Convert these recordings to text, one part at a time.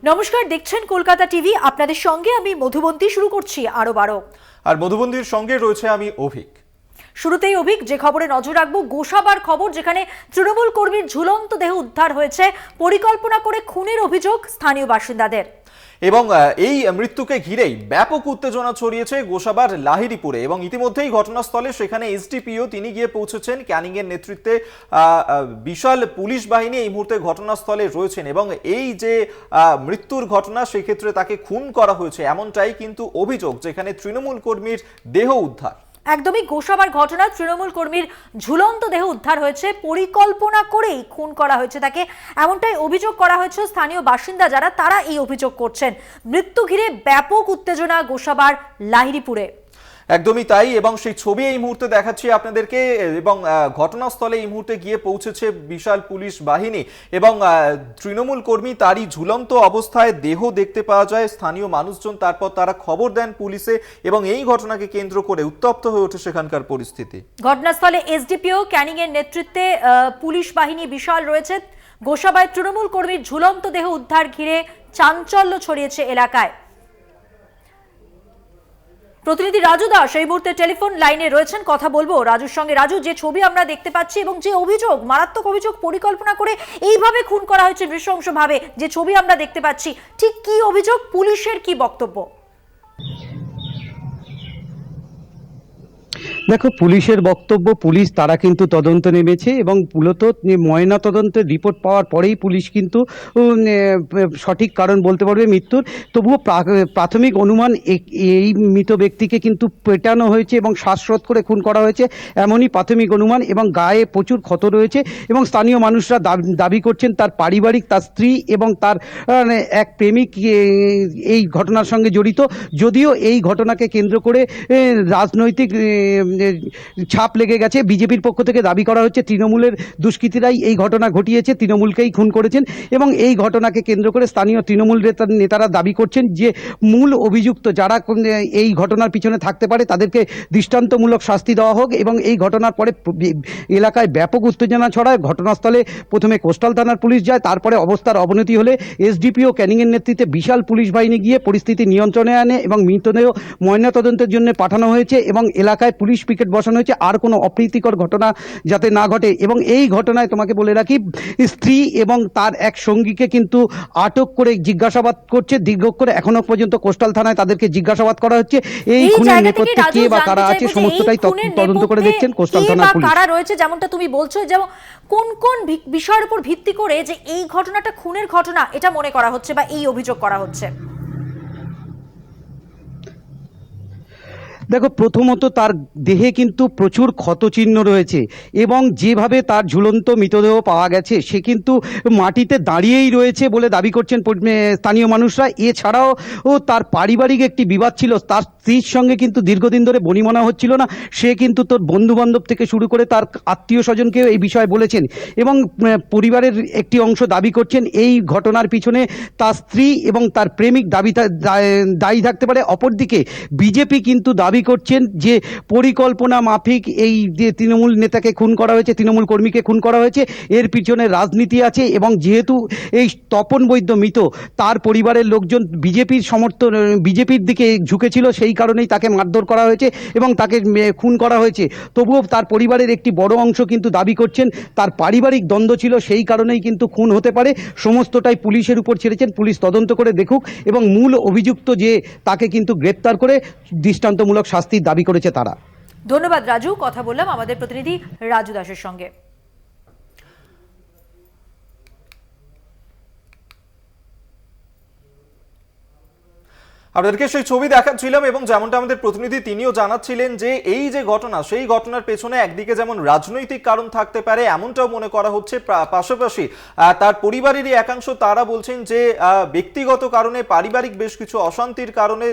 নমস্কার, দেখছেন কলকাতা টিভি। আপনাদের সঙ্গে আমি মধুবন্তী। শুরু করছি আরো বারো। আর মধুবন্তীর সঙ্গে রয়েছে আমি অভিক। শুরুতেই অভিক, যে খবরে নজর রাখবো, গোসাবার খবর, যেখানে তৃণমূল কর্মীর ঝুলন্ত দেহ উদ্ধার হয়েছে। পরিকল্পনা করে খুনের অভিযোগ স্থানীয় বাসিন্দাদের। এবং এই মৃত্যুকে ঘিরেই ব্যাপক উত্তেজনা ছড়িয়েছে গোসাবার লাহিড়িপুরে এবং ইতিমধ্যেই ঘটনাস্থলে সেখানে এসডিপিও তিনি গিয়ে পৌঁছেছেন। ক্যানিং এর নেতৃত্বে বিশাল পুলিশ বাহিনী এই মুহূর্তে ঘটনাস্থলে রয়েছেন এবং এই যে মৃত্যুর ঘটনা সেক্ষেত্রে তাকে খুন করা হয়েছে এমনটাই কিন্তু অভিযোগ, যেখানে তৃণমূল কর্মীর দেহ উদ্ধার। একদমই গোসাবার ঘটনা, তৃণমূল কর্মীর ঝুলন্ত দেহ উদ্ধার হয়েছে, পরিকল্পনা করেই খুন করা হয়েছে তাকে, এমনটাই অভিযোগ করা হয়েছে। স্থানীয় বাসিন্দা যারা, তারা এই অভিযোগ করছেন। মৃত্যু ঘিরে ব্যাপক উত্তেজনা গোসাবার লাহিড়িপুরে। একদমই তাই, এবং সেই ছবি এই মুহূর্তে দেখাচ্ছি আপনাদেরকে। এবং ঘটনাস্থলে এই মুহূর্তে গিয়ে পৌঁছেছে বিশাল পুলিশ বাহিনী এবং তৃণমূল কর্মী, তারই ঝুলন্ত অবস্থায় দেহ দেখতে পাওয়া যায়। স্থানীয় মানুষজন তারপর তারা খবর দেন পুলিশে এবং এই ঘটনাকে কেন্দ্র করে উত্তপ্ত হয়ে ওঠে সেখানকার পরিস্থিতি। ঘটনাস্থলে এসডিপিও ক্যানিং এর নেতৃত্বে পুলিশ বাহিনী বিশাল রয়েছে। গোসাবায় তৃণমূল কর্মীর ঝুলন্ত দেহ উদ্ধার ঘিরে চাঞ্চল্য ছড়িয়েছে এলাকায়। প্রতিনিধি রাজু দাস এই মুহূর্তে টেলিফোন লাইনে রয়েছেন, কথা বলবো রাজুর সঙ্গে। রাজু, যে ছবি আমরা দেখতে পাচ্ছি এবং যে অভিযোগ, মারাত্মক অভিযোগ, পরিকল্পনা করে এইভাবে খুন করা হয়েছে নৃশংসভাবে, যে ছবি আমরা দেখতে পাচ্ছি, ঠিক কি অভিযোগ, পুলিশের কি বক্তব্য? দেখো, পুলিশের বক্তব্য, পুলিশ তারা কিন্তু তদন্ত নেমেছে এবং মূলত ময়না তদন্তের রিপোর্ট পাওয়ার পরেই পুলিশ কিন্তু সঠিক কারণ বলতে পারবে মৃত্যুর। তবুও প্রাথমিক অনুমান এই মৃত ব্যক্তিকে কিন্তু পেটানো হয়েছে এবং শ্বাসরোধ করে খুন করা হয়েছে, এমনই প্রাথমিক অনুমান। এবং গায়ে প্রচুর ক্ষত রয়েছে এবং স্থানীয় মানুষরা দাবি করছেন তার পারিবারিক, তার স্ত্রী এবং তার এক প্রেমিক এই ঘটনার সঙ্গে জড়িত। যদিও এই ঘটনাকে কেন্দ্র করে রাজনৈতিক ছাপ লেগে গেছে। বিজেপির পক্ষ থেকে দাবি করা হচ্ছে তৃণমূলের দুষ্কৃতীরাই এই ঘটনা ঘটিয়েছে, তৃণমূলকেই খুন করেছেন। এবং এই ঘটনাকে কেন্দ্র করে স্থানীয় তৃণমূল নেতারা দাবি করছেন যে মূল অভিযুক্ত যারা এই ঘটনার পিছনে থাকতে পারে তাদেরকে দৃষ্টান্তমূলক শাস্তি দেওয়া হোক। এবং এই ঘটনার পরে এলাকায় ব্যাপক উত্তেজনা ছড়ায়। ঘটনাস্থলে প্রথমে কোস্টাল থানার পুলিশ যায়, তারপরে অবস্থার অবনতি হলে এসডিপিও ক্যানিংয়ের নেতৃত্বে বিশাল পুলিশ বাহিনী গিয়ে পরিস্থিতি নিয়ন্ত্রণে আনে এবং মৃতদেহ ময়নাতদন্তের জন্য পাঠানো হয়েছে এবং এলাকায় পুলিশ পিকেট বসানো হয়েছে আর কোনো অপ্রীতিকর ঘটনা যাতে না ঘটে। এবং এই ঘটনায় তোমাকে বলে রাখি, স্ত্রী এবং তার এক সঙ্গীকে কিন্তু আটক করে জিজ্ঞাসাবাদ করছে দীর্ঘক্ষণ। এখনো পর্যন্ত কোস্টাল থানায় তাদেরকে জিজ্ঞাসাবাদ করা হচ্ছে। এই খুনের নেপথ্যে কে বা কারা আছে সমস্তটাই তদন্ত করে দেখছেন কোস্টাল থানার পুলিশ। কারা রয়েছে যেমনটা তুমি বলছো, যেমন কোন কোন বিষয়ের উপর ভিত্তি করে যে এই ঘটনাটা খুনের ঘটনা এটা মনে করা হচ্ছে বা এই অভিযোগ করা হচ্ছে? দেখো, প্রথমত তার দেহে কিন্তু প্রচুর ক্ষতচিহ্ন রয়েছে এবং যেভাবে তার ঝুলন্ত মৃতদেহ পাওয়া গেছে সে কিন্তু মাটিতে দাঁড়িয়েই রয়েছে বলে দাবি করছেন স্থানীয় মানুষরা। এছাড়াও তার পারিবারিক একটি বিবাদ ছিল, তার স্ত্রীর সঙ্গে কিন্তু দীর্ঘদিন ধরে বনিমনা হচ্ছিল না। সে কিন্তু তোর বন্ধুবান্ধব থেকে শুরু করে তার আত্মীয় স্বজনকেও এই বিষয়ে বলেছেন এবং পরিবারের একটি অংশ দাবি করছেন এই ঘটনার পিছনে তার স্ত্রী এবং তার প্রেমিক দায়ী থাকতে পারে। অপরদিকে বিজেপি কিন্তু দাবি করছেন যে পরিকল্পনা মাফিক এই যে তৃণমূল নেতাকে খুন করা হয়েছে, তৃণমূল কর্মীকে খুন করা হয়েছে, এর পিছনে রাজনীতি আছে। এবং যেহেতু এই তপন বৈদ্য মৃত, তার পরিবারের লোকজন বিজেপির দিকে ঝুঁকেছিল, সেই কারণেই তাকে মারধর করা হয়েছে এবং তাকে খুন করা হয়েছে। তবুও তার পরিবারের একটি বড় অংশ কিন্তু দাবি করছেন তার পারিবারিক দ্বন্দ্ব ছিল, সেই কারণেই কিন্তু খুন হতে পারে। সমস্তটাই পুলিশের উপর ছেড়েছেন, পুলিশ তদন্ত করে দেখুক এবং মূল অভিযুক্ত যে তাকে কিন্তু গ্রেপ্তার করে দৃষ্টান্তমূলক শাস্তির দাবি করেছে তারা। ধন্যবাদ রাজু, কথা বললাম আমাদের প্রতিনিধি রাজু দাসের সঙ্গে। আপনাদেরকে সেই ছবি দেখাচ্ছিলাম এবং যেমনটা আমাদের প্রতিনিধি তিনিও জানাচ্ছিলেন যে এই যে ঘটনা, সেই ঘটনার পেছনে একদিকে যেমন রাজনৈতিক কারণ থাকতে পারে এমনটাও মনে করা হচ্ছে, পাশাপাশি তার পরিবারেরই একাংশ তারা বলছেন যে ব্যক্তিগত কারণে, পারিবারিক বেশ কিছু অশান্তির কারণে,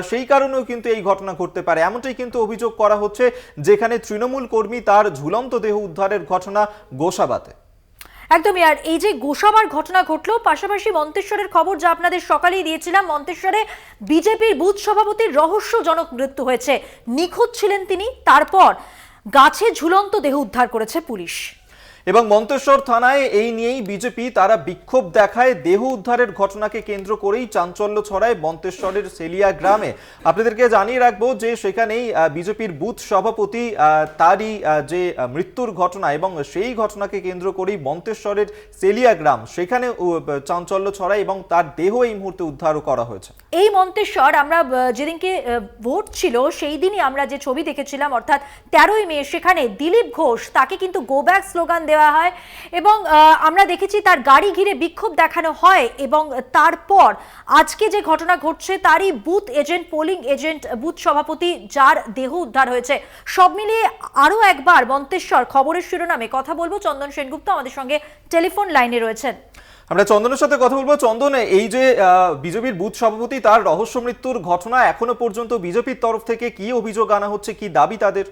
সেই কারণেও কিন্তু এই ঘটনা ঘটতে পারে এমনটাই কিন্তু অভিযোগ করা হচ্ছে, যেখানে তৃণমূল কর্মী তার ঝুলন্ত দেহ উদ্ধারের ঘটনা গোসাবাতে। একদমই। আর এই যে গোসাবার ঘটনা ঘটলো, পাশাপাশি মন্তেশ্বরের খবর যা আপনাদের সকালেই দিয়েছিলাম, মন্তেশ্বরে বিজেপির বুথ সভাপতির রহস্যজনক মৃত্যু হয়েছে। নিখোঁজ ছিলেন তিনি, তারপর গাছে ঝুলন্ত দেহ উদ্ধার করেছে পুলিশ। এবং মন্তেশ্বর থানায় এই নিয়েই বিজেপি তারা বিক্ষোভ দেখায়। দেহ উদ্ধারের ঘটনাকে কেন্দ্র করেই চাঞ্চল্য ছড়ায় মন্তেশ্বরের সেলিয়া গ্রামে। আপনাদেরকে জানিয়ে রাখবো যে সেখানেই বিজেপির বুথ সভাপতি তারই যে মৃত্যুর ঘটনা এবং সেই ঘটনাকে কেন্দ্র করেই মন্তেশ্বরের সেলিয়া গ্রাম সেখানে চাঞ্চল্য ছড়ায় এবং তার দেহ এই মুহূর্তে উদ্ধারও করা হয়েছে। এই মন্তেশ্বর আমরা যেদিনকে ভোট ছিল সেই দিনই আমরা যে ছবি দেখেছিলাম, অর্থাৎ 13ই মে, সেখানে দিলীপ ঘোষ তাকে কিন্তু গো ব্যাক স্লোগান দেওয়া হয় এবং আমরা দেখেছি তার গাড়ি ঘিরে বিক্ষোভ দেখানো হয় এবং তারপর আজকে যে ঘটনা ঘটছে তারই booth agent, polling agent, booth সভাপতি যার দেহ উদ্ধার হয়েছে। সব মিলিয়ে আরও একবার মন্তেশ্বর খবরের শিরোনামে কথা বলবো। চন্দন সেনগুপ্ত আমাদের সঙ্গে টেলিফোন লাইনে রয়েছেন। আমরা চন্দনের সাথে কথা বলবো। চন্দন, এই যে বিজেপির বুথ সভাপতি তার রহস্য মৃত্যুর ঘটনা, এখনো পর্যন্ত বিজেপির তরফ থেকে কি অভিযোগ আনা হচ্ছে, কি দাবি তাদের?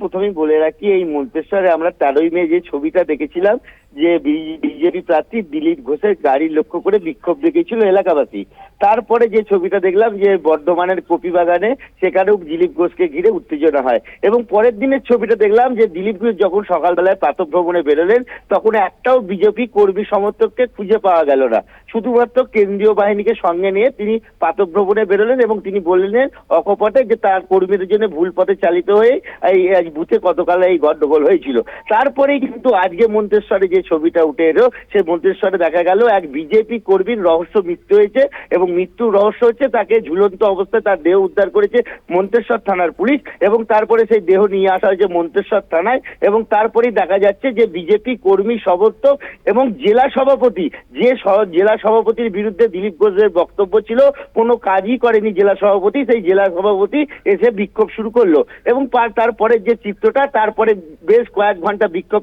প্রথমেই বলে রাখি, এই মন্তেশ্বরে আমরা 13ই মে যে ছবিটা দেখেছিলাম যে বিজেপি প্রার্থী দিলীপ ঘোষের গাড়ি লক্ষ্য করে বিক্ষোভ দেখিয়েছিল এলাকাবাসী, তারপরে যে ছবিটা দেখলাম যে বর্ধমানের কপিবাগানে সেখানেও দিলীপ ঘোষকে ঘিরে উত্তেজনা হয় এবং পরের দিনের ছবিটা দেখলাম যে দিলীপ ঘোষ যখন সকালবেলায় প্রাতঃভ্রমণে বেরোলেন তখন একটাও বিজেপি কর্মী সমর্থককে খুঁজে পাওয়া গেল না। শুধুমাত্র কেন্দ্রীয় বাহিনীকে সঙ্গে নিয়ে তিনি প্রাতঃভ্রমণে বেরোলেন এবং তিনি বললেন অকপটে যে তার কর্মীদের জন্য ভুল পথে চালিত হয়ে এই বুথে গতকাল এই গন্ডগোল হয়েছিল। তারপরেই কিন্তু আজকে মন্তেশ্বরে যে ছবিটা উঠে এলো, সে মন্তেশ্বরে দেখা গেল এক বিজেপি কর্মীর রহস্য মৃত্যু হয়েছে এবং মৃত্যুর রহস্য হচ্ছে তাকে ঝুলন্ত অবস্থায় তার দেহ উদ্ধার করেছে মন্তেশ্বর থানার পুলিশ এবং তারপরে সেই দেহ নিয়ে আসা হয়েছে মন্তেশ্বর থানায় এবং তারপরেই দেখা যাচ্ছে যে বিজেপি কর্মী সমর্থক এবং জেলা সভাপতি, যে জেলা সভাপতির বিরুদ্ধে দিলীপ ঘোষের বক্তব্য ছিল কোনো কাজই করেনি জেলা সভাপতি, সেই জেলা সভাপতি এসে বিক্ষোভ শুরু করলো এবং তারপরে যে চিত্রটা, তারপরে বেশ কয়েক ঘন্টা বিক্ষোভ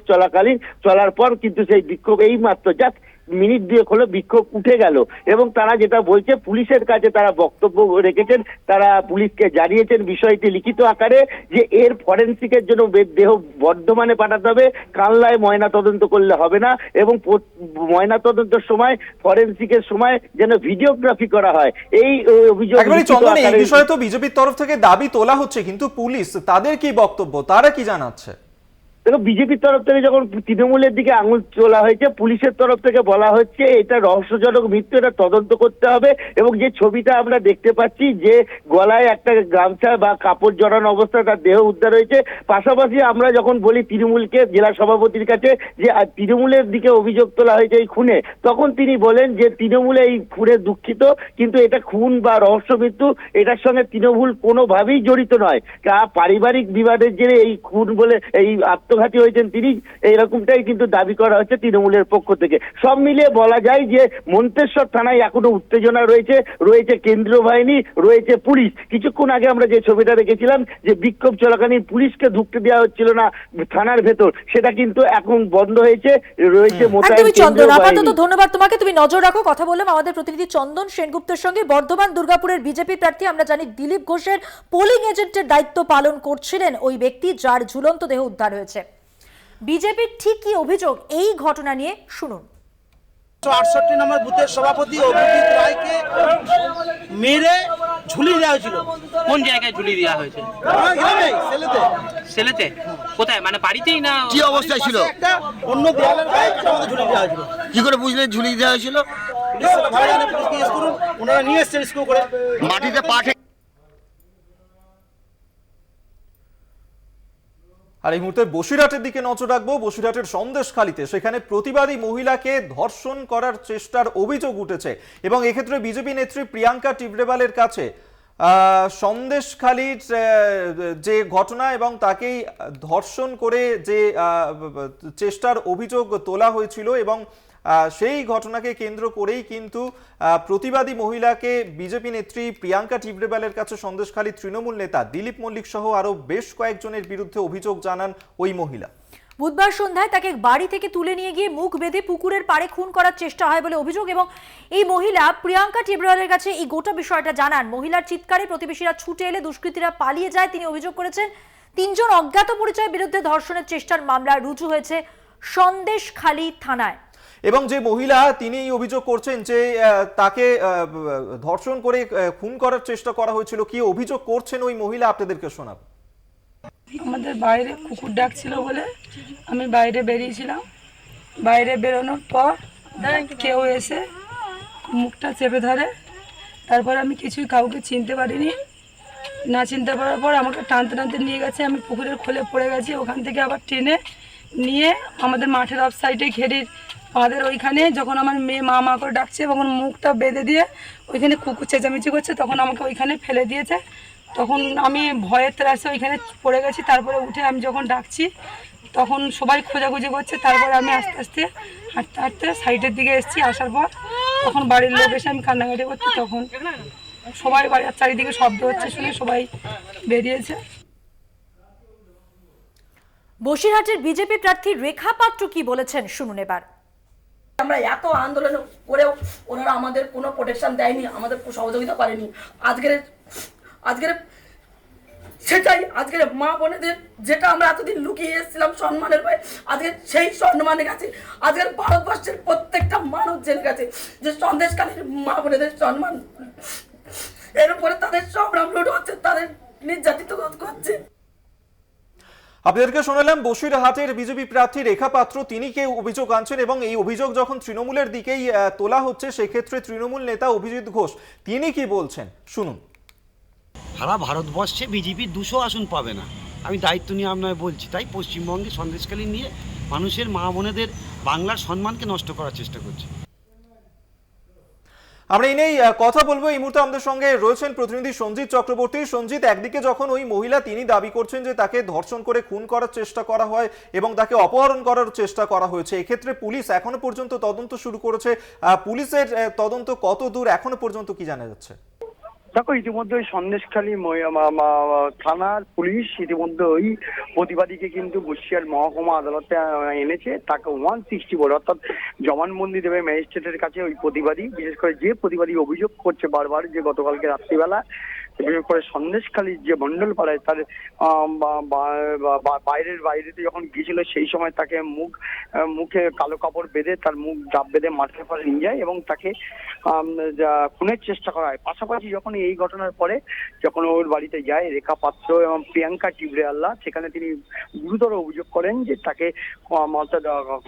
চলার পর কিন্তু সেই বিক্ষোভ এই মাত্র জাস্ট মিনিট দুয়েক হলো বিক্ষোভ উঠে গেল এবং তারা যেটা বলছে পুলিশের কাছে তারা বক্তব্য রেখেছেন, তারা পুলিশকে জানিয়েছেন বিষয়টি লিখিত আকারে যে এর ফরেনসিকের জন্য দেহ বর্ধমানে পাঠাতে হবে, কানলায় ময়না তদন্ত করলে হবে না এবং ময়না তদন্তের সময় ফরেনসিকের সময় যেন ভিডিওগ্রাফি করা হয়। এই অভিযোগ এই বিষয়ে তো বিজেপির তরফ থেকে দাবি তোলা হচ্ছে, কিন্তু পুলিশ তাদের কি বক্তব্য, তারা কি জানাচ্ছে? দেখো, বিজেপির তরফ থেকে যখন তৃণমূলের দিকে আঙুল তোলা হয়েছে, পুলিশের তরফ থেকে বলা হচ্ছে এটা রহস্যজনক মৃত্যু, এটা তদন্ত করতে হবে এবং যে ছবিটা আমরা দেখতে পাচ্ছি যে গলায় একটা গামছা বা কাপড় জড়ানো অবস্থায় তার দেহ উদ্ধার হয়েছে। পাশাপাশি আমরা যখন বলি তৃণমূলকে, জেলা সভাপতির কাছে যে তৃণমূলের দিকে অভিযোগ তোলা হয়েছে এই খুনে, তখন তিনি বলেন যে তৃণমূলে এই খুনে দুঃখিত, কিন্তু এটা খুন বা রহস্য মৃত্যু, এটার সঙ্গে তৃণমূল কোনোভাবেই জড়িত নয়। পারিবারিক বিবাদের জেরে এই খুন বলে এই আত্মঘাতী হয়েছেন তিনি, এইরকমটাই কিন্তু দাবি করা হচ্ছে তৃণমূলের পক্ষ থেকে। সব মিলিয়ে বলা যায় যে মন্তেশ্বর থানায় এখনো উত্তেজনা রয়েছে কেন্দ্রীয় বাহিনী, রয়েছে পুলিশ। কিছুক্ষণ আগে আমরা যে ছবিটা দেখেছিলাম যে বিক্ষোভ চলাকালীন পুলিশকে ঢুকতে দেওয়া হচ্ছিল না থানার ভেতর, সেটা কিন্তু এখন বন্ধ হয়েছে, রয়েছে মোতায়েন কেন্দ্রীয় বাহিনী। ধন্যবাদ তোমাকে, তুমি নজর রাখো। কথা বললাম আমাদের প্রতিনিধি চন্দন সেনগুপ্তের সঙ্গে। বর্ধমান দুর্গাপুরের বিজেপি প্রার্থী, আমরা জানি দিলীপ ঘোষের পোলিং এজেন্টের দায়িত্ব পালন করছিলেন ওই ব্যক্তি যার ঝুলন্ত দেহ উদ্ধার হয়েছে। বিজেপির ঠিক কি অভিযোগ এই ঘটনা নিয়ে শুনুন। 168 নম্বর বুথের সভাপতি অভিজিৎ রায়কে মেরে ঝুলিয়ে দেওয়া হয়েছিল। কোন জায়গায় ঝুলিয়ে দেওয়া হয়েছে? সেলেতে? কোথায়, মানে বাড়িতেই না? কি অবস্থায় ছিল? একটা অন্য দেয়ালের গায়ে ঝুলিয়ে দেওয়া হয়েছিল। কি করে বুঝলেন ঝুলিয়ে দেওয়া হয়েছিল? ভালো জানে, পুলিশকে জিজ্ঞেস করুন, ওনারা নিয়ে এসছেন স্কুল করে। মাটিতে পা আর এই মুহূর্তে বসিরহাটের দিকে নজর রাখবো। বসিরহাটের সন্দেশখালীতে সেখানে প্রতিবাদী মহিলাকে ধর্ষণ করার চেষ্টার অভিযোগ উঠেছে এবং এক্ষেত্রে বিজেপি নেত্রী প্রিয়াঙ্কা টিবরেওয়ালের কাছে সন্দেশখালীর যে ঘটনা এবং তাকেই ধর্ষণ করে যে চেষ্টার অভিযোগ তোলা হয়েছিল এবং সেই ঘটনাকে কেন্দ্র করেই কিন্তু প্রতিবাদী মহিলাকে বিজেপি নেত্রী প্রিয়াঙ্কা টিবরেওয়ালের কাছে সন্দেশখালী তৃণমূল নেতা দিলীপ মল্লিক সহ আরো বেশ কয়েকজনের বিরুদ্ধে অভিযোগ জানান ওই মহিলা। বুধবার সন্ধ্যায় তাকে বাড়ি থেকে তুলে নিয়ে গিয়ে মুখ বেঁধে পুকুরের পাড়ে খুন করার চেষ্টা হয় বলে অভিযোগ এবং এই মহিলা প্রিয়াঙ্কা টিবরেওয়ালের কাছে এই গোটা বিষয়টা জানান। মহিলার চিৎকারে প্রতিবেশীরা ছুটে এলে দুষ্কৃতীরা পালিয়ে যায়। তিনি অভিযোগ করেছেন 3 জন অজ্ঞাত পরিচয়ের বিরুদ্ধে ধর্ষণের চেষ্টার মামলা রুজু হয়েছে সন্দেশখালী থানায়। এবং যে মহিলা তিনি অভিযোগ করছেন যে তাকে ধর্ষণ করে খুন করার চেষ্টা করা হয়েছিল, কি অভিযোগ করছেন ওই মহিলা আপনাদেরকে শোনাব। আমাদের বাইরে কুকুর ডাকছিল বলে আমি বাইরে বেরিয়েছিলাম। বাইরে বেরোনোর পর কেউ এসে মুখটা চেপে ধরে। তারপর আমি কিছুই কাউকে চিনতে পারিনি। না চিনতে পারার পর আমাকে টানতে টানতে নিয়ে গেছে। আমি পুকুরের খোলে পড়ে গেছি। ওখান থেকে আবার টেনে নিয়ে আমাদের মাঠের অফ সাইডে ঘেরির আমাদের ওইখানে যখন আমার মেয়ে মা মা করে ডাকছে তখন মুখটা বেঁধে দিয়ে ওইখানে কুকুর চেঁচামেচি করছে, তখন আমাকে ওইখানে ফেলে দিয়েছে। তখন আমি ভয়ের ত্রাসে ওইখানে পড়ে গেছি। তারপরে উঠে আমি যখন ডাকছি তখন সবাই খোঁজাখুঁজি করছে। তারপরে আমি আস্তে আস্তে হাঁটতে হাঁটতে সাইডের দিকে এসেছি। আসার পর তখন বাড়ির লোক এসে আমি কান্নাকাটি করছি। তখন সবাই বাড়ির চারিদিকে শব্দ হচ্ছে শুনে সবাই বেরিয়েছে। বসিরহাটের বিজেপি প্রার্থী রেখা পাত্র কি বলেছেন শুনুন এবার। আমরা এত আন্দোলন করেও ওনারা আমাদের কোনো প্রোটেকশন দেয়নি, আমাদের সহযোগিতা করেনি। আজকের সেটাই আজকের মা বোনেদের যেটা আমরা এতদিন লুকিয়ে এসেছিলাম সম্মানের ভয়ে, আজকে সেই সম্মানের কাছে আজকের ভারতবর্ষের প্রত্যেকটা মানুষ জেনে গেছে যে সন্দেশকালীর মা বোনেদের সম্মান, এর উপরে তাদের সংগ্রাম লুট হচ্ছে, তাদের নির্যাতিত করছে। আপনাদেরকে শোনালাম বসিরহাটের বিজেপি প্রার্থী রেখা পাত্র, তিনি কে অভিযোগ আনছেন এবং এই অভিযোগ যখন তৃণমূলের দিকেই তোলা হচ্ছে সেক্ষেত্রে তৃণমূল নেতা অভিজিৎ ঘোষ তিনি কি বলছেন শুনুন। সারা ভারতবর্ষে বিজেপি 200 আসন পাবে না, আমি দায়িত্ব নিয়ে আপনাকে বলছি। তাই পশ্চিমবঙ্গে সন্দেশখালী নিয়ে মানুষের মা বোনেদের বাংলার সম্মানকে নষ্ট করার চেষ্টা করছে। আমরা এই নিয়েই কথা বলবো। এই মুহূর্তে আমাদের সঙ্গে রয়েছেন প্রতিনিধি সঞ্জিত চক্রবর্তী। সঞ্জিত, একদিকে যখন ওই মহিলা তিনি দাবি করছেন যে তাকে ধর্ষণ করে খুন করার চেষ্টা করা হয় এবং তাকে অপহরণ করার চেষ্টা করা হয়েছে, এক্ষেত্রে পুলিশ এখনো পর্যন্ত তদন্ত শুরু করেছে। পুলিশের তদন্ত কত দূর এখনো পর্যন্ত কি জানা যাচ্ছে? দেখো, ইতিমধ্যে ওই সন্দেশখালী থানার পুলিশ ইতিমধ্যে ওই প্রতিবাদীকে কিন্তু বসিরহাট মহকুমা আদালতে এনেছে। তাকে 164 অর্থাৎ জবানবন্দি দেবে ম্যাজিস্ট্রেটের কাছে ওই প্রতিবাদী। বিশেষ করে যে প্রতিবাদী অভিযোগ করছে বারবার যে গতকালকে রাত্রিবেলা বিশেষ করে সন্দেশখালীর যে মন্ডলপাড়ায় তার বাইরেতে যখন গিয়েছিল সেই সময় তাকে মুখে কালো কাপড় বেঁধে তার মুখ ডাব বেঁধে মাঠের পরে নিয়ে যায় এবং তাকে খুনের চেষ্টা করা হয়। পাশাপাশি যখন এই ঘটনার পরে যখন ওর বাড়িতে যায় রেখা পাত্র এবং প্রিয়াঙ্কা টিবরেওয়ালা, সেখানে তিনি গুরুতর অভিযোগ করেন যে তাকে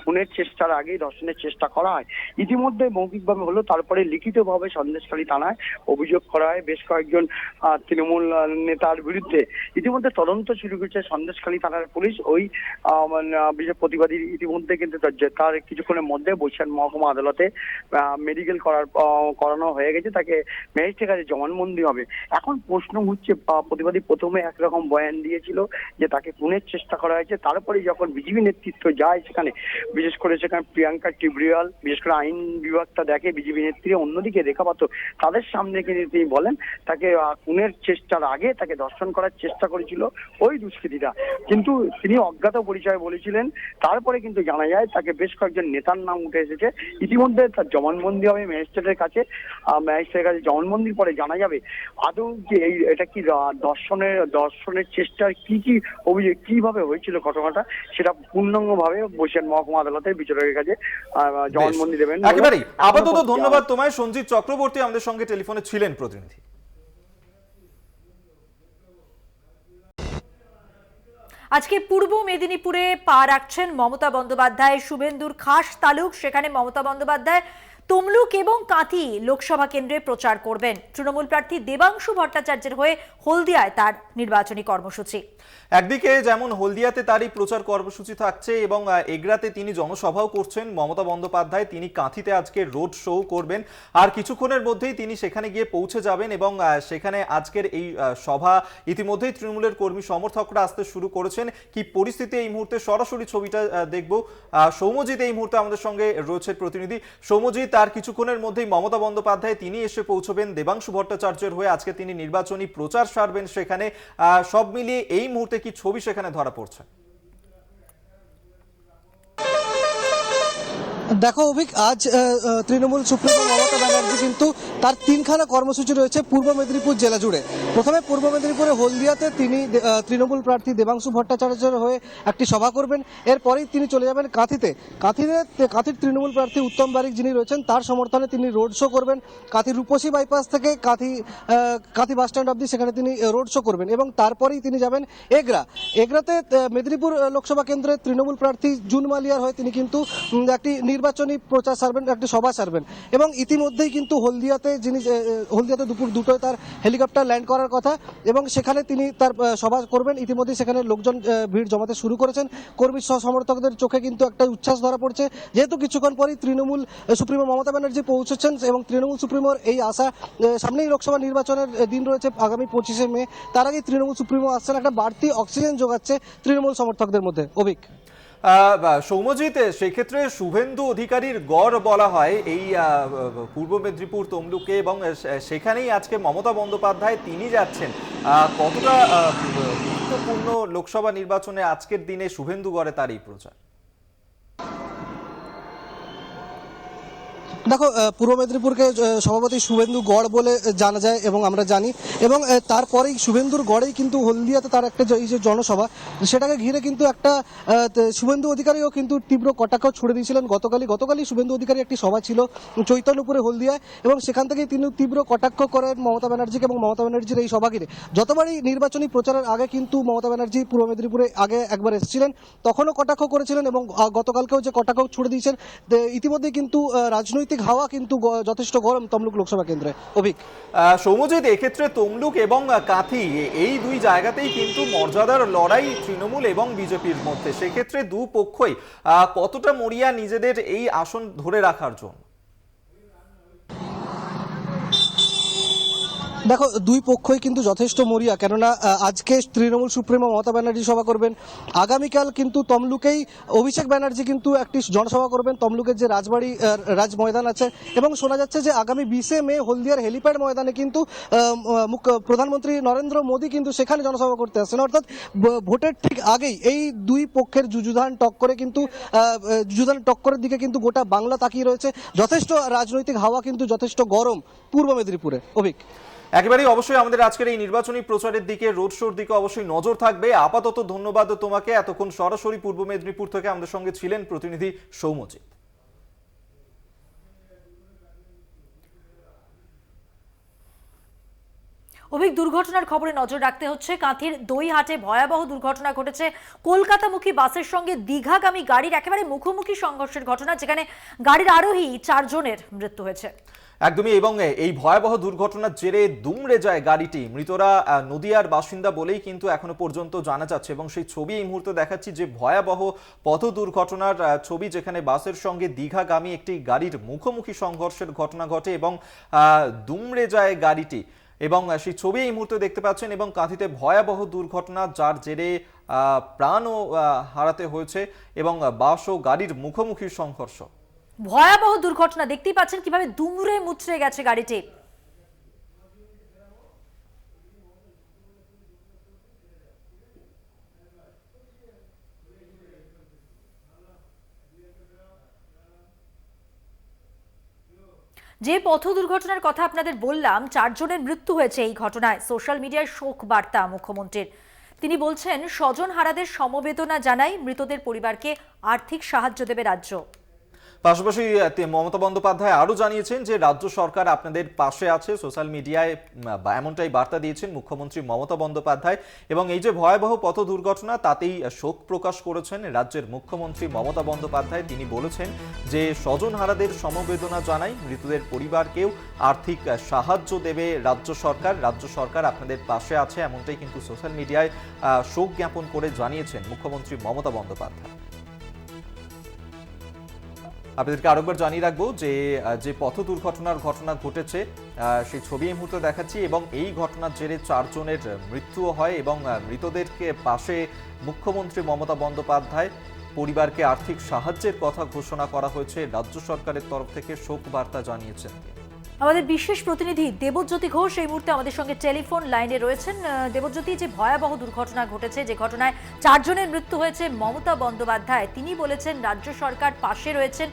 খুনের চেষ্টার আগেই ধর্ষণের চেষ্টা করা হয়। ইতিমধ্যে মৌখিকভাবে হলো, তারপরে লিখিতভাবে সন্দেশখালী থানায় অভিযোগ করা হয় বেশ কয়েকজন তৃণমূল নেতার বিরুদ্ধে। ইতিমধ্যে তদন্ত শুরু করেছে সন্দেশখালী থানার পুলিশ। ওই প্রতিবাদী ইতিমধ্যে কিন্তু তার কিছুক্ষণের মধ্যে বসিরহাট মহকুমা আদালতে মেডিকেল করানো হয়ে গেছে, তাকে ম্যাজিস্ট্রেটের কাছে জবানবন্দি হবে। এখন প্রশ্ন হচ্ছে, প্রতিবাদী প্রথমে একরকম বয়ান দিয়েছিল যে তাকে খুনের চেষ্টা করা হয়েছে, তারপরে যখন বিজেপি নেতৃত্ব যায় সেখানে, বিশেষ করে সেখানে প্রিয়াঙ্কা টিবরিয়াল বিশেষ করে আইন বিভাগটা দেখে বিজেপি নেত্রী, অন্যদিকে রেখা পাত্র, তাদের সামনে কিন্তু তিনি বলেন তাকে খুনের চেষ্টার আগে তাকে ধর্ষণ করার চেষ্টা করেছিল ওই দুষ্কৃতীরা, কিন্তু তিনি অজ্ঞাত পরিচয় বলেছিলেন। তারপরে কিন্তু জানা যায় তাকে বেশ কয়েকজন নেতার নাম উঠে এসেছে। ইতিমধ্যে তার জবানবন্দি হবে ম্যাজিস্ট্রেটের কাছে। ম্যাজিস্ট্রেটের কাছে জবানবন্দির পরে জানা যাবে আদৌ কি এটা কি দর্শনের চেষ্টার কি অভিযোগ কিভাবে হয়েছিল ঘটনাটা, সেটা পূর্ণাঙ্গভাবে বসিরহাট মহকুমা আদালতের বিচারকের কাছে জবানবন্দি দেবেন। একেবারেই আপাতত ধন্যবাদ তোমায় সঞ্জিত চক্রবর্তী, আমাদের সঙ্গে টেলিফোনে ছিলেন প্রতিনিধি। আজকে পূর্ব মেদিনীপুরে পা রাখছেন মমতা বন্দ্যোপাধ্যায়। শুভেন্দুর খাস তালুক সেখানে মমতা বন্দ্যোপাধ্যায় তমলুক এবং কাঁথি লোকসভা কেন্দ্রে প্রচার করবেন। তৃণমূল প্রার্থী দেবাংশু ভট্টাচার্যের হয়ে হলদিয়ায় তার নির্বাচনী কর্মসূচি। একদিকে যেমন হলদিয়াতে তারই প্রচার কর্মসূচি থাকছে এবং এগরাতে তিনি জনসভাও করছেন মমতা বন্দ্যোপাধ্যায়, তিনি কাঁথিতে আজকে রোড শো করবেন। আর কিছুক্ষণের মধ্যেই তিনি সেখানে গিয়ে পৌঁছে যাবেন এবং সেখানে আজকের এই সভা ইতিমধ্যেই তৃণমূলের কর্মী সমর্থকরা আসতে শুরু করেছেন। কি পরিস্থিতি এই মুহূর্তে সরাসরি ছবিটা দেখব। সৌম্যজিৎ এই মুহূর্তে আমাদের সঙ্গে রয়েছে প্রতিনিধি। সৌম্যজিৎ, তার কিছুক্ষণের মধ্যেই মমতা বন্দ্যোপাধ্যায় তিনি এসে পৌঁছবেন দেবাংশু ভট্টাচার্যের হয়ে, আজকে তিনি নির্বাচনী প্রচার সারবেন সেখানে। সব মিলিয়ে এই মুহূর্তে কি ছবি সেখানে ধরা পড়ছে? দেখো অভিক, আজ তৃণমূল সুপ্রিমো মমতা ব্যানার্জি কিন্তু তার তিনখানা কর্মসূচি রয়েছে পূর্ব মেদিনীপুর জেলা জুড়ে। প্রথমে পূর্ব মেদিনীপুরে হলদিয়াতে তিনি তৃণমূল প্রার্থী দেবাংশু ভট্টাচার্যের হয়ে একটি সভা করবেন। এরপরেই তিনি চলে যাবেন কাঁথির তৃণমূল প্রার্থী উত্তম বারিক যিনি রয়েছেন তার সমর্থনে তিনি রোড শো করবেন। কাঁথির রূপসী বাইপাস থেকে কাঁথি বাস স্ট্যান্ড অবধি সেখানে তিনি রোড শো করবেন এবং তারপরেই তিনি যাবেন এগরাতে মেদিনীপুর লোকসভা কেন্দ্রে তৃণমূল প্রার্থী জুন মালিয়ার হয়ে তিনি কিন্তু একটি নির্বাচনী প্রচার সারবেন, একটি সভা সারবেন। এবং ইতিমধ্যেই কিন্তু হলদিয়াতে দুপুর 2টোয় তার হেলিকপ্টার ল্যান্ড করার কথা এবং সেখানে তিনি তার সভা করবেন। ইতিমধ্যেই সেখানে লোকজন ভিড় জমাতে শুরু করেছেন। কর্মী সমর্থকদের চোখে কিন্তু একটা উচ্ছ্বাস ধরা পড়ছে, যেহেতু কিছুক্ষণ পরেই তৃণমূল সুপ্রিমো মমতা ব্যানার্জি পৌঁছেছেন এবং তৃণমূল সুপ্রিমোর এই আশা, সামনেই লোকসভা নির্বাচনের দিন রয়েছে আগামী 25শে মে, তার আগেই তৃণমূল সুপ্রিমো আসছেন, একটা বাড়তি অক্সিজেন যোগাচ্ছে তৃণমূল সমর্থকদের মধ্যে। অভিক, সৌম্যজিৎ, সেই ক্ষেত্রে শুভেন্দু অধিকারীর গড় বলা হয় এই পূর্ব মেদিনীপুর তমলুকে এবং সেখানেই আজকে মমতা বন্দ্যোপাধ্যায় তিনি যাচ্ছেন। কতটা গুরুত্বপূর্ণ লোকসভা নির্বাচনে আজকের দিনে শুভেন্দু গড়ে তার এই প্রচার? দেখো, পূর্ব মেদিনীপুরকে সভাপতি শুভেন্দু গড় বলে জানা যায় এবং আমরা জানি, এবং তারপরেই শুভেন্দুর গড়েই কিন্তু হলদিয়াতে তার একটা এই যে জনসভা, সেটাকে ঘিরে কিন্তু একটা শুভেন্দু অধিকারীও কিন্তু তীব্র কটাক্ষ ছুড়ে দিয়েছিলেন গতকালই শুভেন্দু অধিকারী একটি সভা ছিল চৈতন্যপুরে হলদিয়ায় এবং সেখান থেকেই তিনি তীব্র কটাক্ষ করেন মমতা ব্যানার্জিকে এবং মমতা ব্যানার্জির এই সভা ঘিরে। যতবারই নির্বাচনী প্রচারের আগে কিন্তু মমতা ব্যানার্জি পূর্ব মেদিনীপুরে আগে একবার এসেছিলেন, তখনও কটাক্ষ করেছিলেন এবং গতকালকেও যে কটাক্ষ ছুড়ে দিয়েছেন। ইতিমধ্যে কিন্তু রাজনৈতিক হাওয়া কিন্তু যথেষ্ট গরম তমলুক লোকসভা কেন্দ্রে। অভিক, সৌম্যজিৎ, এক্ষেত্রে তমলুক এবং কাঁথি এই দুই জায়গাতেই কিন্তু মর্যাদার লড়াই তৃণমূল এবং বিজেপির মধ্যে। সেক্ষেত্রে দু পক্ষই কতটা মরিয়া নিজেদের এই আসন ধরে রাখার জন্য? দেখো, দুই পক্ষই কিন্তু যথেষ্ট মরিয়া, কেননা আজকে তৃণমূল সুপ্রিমো মমতা ব্যানার্জি সভা করবেন, আগামীকাল কিন্তু তমলুকেই অভিষেক ব্যানার্জি কিন্তু একটি জনসভা করবেন তমলুকের যে রাজ ময়দান আছে, এবং শোনা যাচ্ছে যে আগামী 20শে মে হলদিয়ার হেলিপ্যাড ময়দানে কিন্তু প্রধানমন্ত্রী নরেন্দ্র মোদী কিন্তু সেখানে জনসভা করতে আসছেন। অর্থাৎ ভোটের ঠিক আগেই এই দুই পক্ষের যুযুধান টক্করের দিকে কিন্তু গোটা বাংলা তাকিয়ে রয়েছে। যথেষ্ট রাজনৈতিক হাওয়া কিন্তু যথেষ্ট গরম পূর্ব মেদিনীপুরে। অভিক, একেবারেই অবশ্যই আমাদের আজকের এই নির্বাচনী প্রচারের দিকে, রোড শোর দিকে অবশ্যই নজর থাকবে। আপাতত ধন্যবাদ তোমাকে। এতক্ষণ সরাসরি পূর্ব মেদিনীপুর থেকে আমাদের সঙ্গে ছিলেন প্রতিনিধি সৌম্যজিৎ। অভিক, দুর্ঘটনার খবরে নজর রাখতে হচ্ছে। কাঁথির দইহাটে ভয়াবহ দুর্ঘটনা ঘটেছে। কলকাতামুখী বাসের সঙ্গে দীঘাগামী গাড়ির একেবারে মুখোমুখি সংঘর্ষের ঘটনা, যেখানে গাড়ির আরোহী 4 জনের মৃত্যু হয়েছে। একদমই, এবং এই ভয়াবহ দুর্ঘটনার জেরে দুমড়ে যায় গাড়িটি। মৃতরা নদিয়ার বাসিন্দা বলেই কিন্তু এখনো পর্যন্ত জানা যাচ্ছে, এবং সেই ছবি এই মুহূর্তে দেখাচ্ছি যে ভয়াবহ পথ দুর্ঘটনার ছবি, যেখানে বাসের সঙ্গে দীঘাগামী একটি গাড়ির মুখোমুখি সংঘর্ষের ঘটনা ঘটে এবং দুমড়ে যায় গাড়িটি, এবং সেই ছবি এই মুহূর্তে দেখতে পাচ্ছেন। এবং কাঁথিতে ভয়াবহ দুর্ঘটনা, যার জেরে প্রাণও হারাতে হয়েছে এবং বাস ও গাড়ির মুখোমুখি সংঘর্ষ। ভয়াবহ দুর্ঘটনা, দেখতেই পাচ্ছেন কিভাবে দুমড়ে মুচড়ে গেছে গাড়িটি। যে পথ দুর্ঘটনার কথা আপনাদের বললাম, 4 জনের মৃত্যু হয়েছে এই ঘটনায়। সোশ্যাল মিডিয়ায় শোক বার্তা মুখ্যমন্ত্রীর। তিনি বলছেন, স্বজন হারাদের সমবেদনা জানাই, মৃতদের পরিবারকে আর্থিক সাহায্য দেবে রাজ্য। পাশাপাশি মমতা বন্দ্যোপাধ্যায় আরও জানিয়েছেন যে রাজ্য সরকার আপনাদের পাশে আছে। সোশ্যাল মিডিয়ায় এমনটাই বার্তা দিয়েছেন মুখ্যমন্ত্রী মমতা বন্দ্যোপাধ্যায়, এবং এই যে ভয়াবহ পথ দুর্ঘটনা তাতেই শোক প্রকাশ করেছেন রাজ্যের মুখ্যমন্ত্রী মমতা বন্দ্যোপাধ্যায়। তিনি বলেছেন যে স্বজনহারাদের সমবেদনা জানাই, মৃতদের পরিবারকেও আর্থিক সাহায্য দেবে রাজ্য সরকার আপনাদের পাশে আছে, এমনটাই কিন্তু সোশ্যাল মিডিয়ায় শোক জ্ঞাপন করে জানিয়েছেন মুখ্যমন্ত্রী মমতা বন্দ্যোপাধ্যায়। আপনাদেরকে আরেকবার জানিয়ে রাখবো যে পথ দুর্ঘটনার ঘটনা ঘটেছে সেই ছবি এই মুহূর্তে দেখাচ্ছি, এবং এই ঘটনার জেরে 4 জনের মৃত্যুও হয়, এবং মৃতদেরকে পাশে মুখ্যমন্ত্রী মমতা বন্দ্যোপাধ্যায় পরিবারকে আর্থিক সাহায্যের কথা ঘোষণা করা হয়েছে। রাজ্য সরকারের তরফ থেকে শোক বার্তা জানিয়েছেন আমাদের বিশেষ প্রতিনিধি দেবজ্যোতি ঘোষ এই মুহূর্তে আমাদের সঙ্গে টেলিফোন লাইনে রয়েছেন। দেবজ্যোতি, যে ভয়াবহ দুর্ঘটনা ঘটেছে, যে ঘটনায় 4 জনের মৃত্যু হয়েছে, মমতা বন্দ্যোপাধ্যায় তিনি বলেছেন রাজ্য সরকার পাশে রয়েছেন।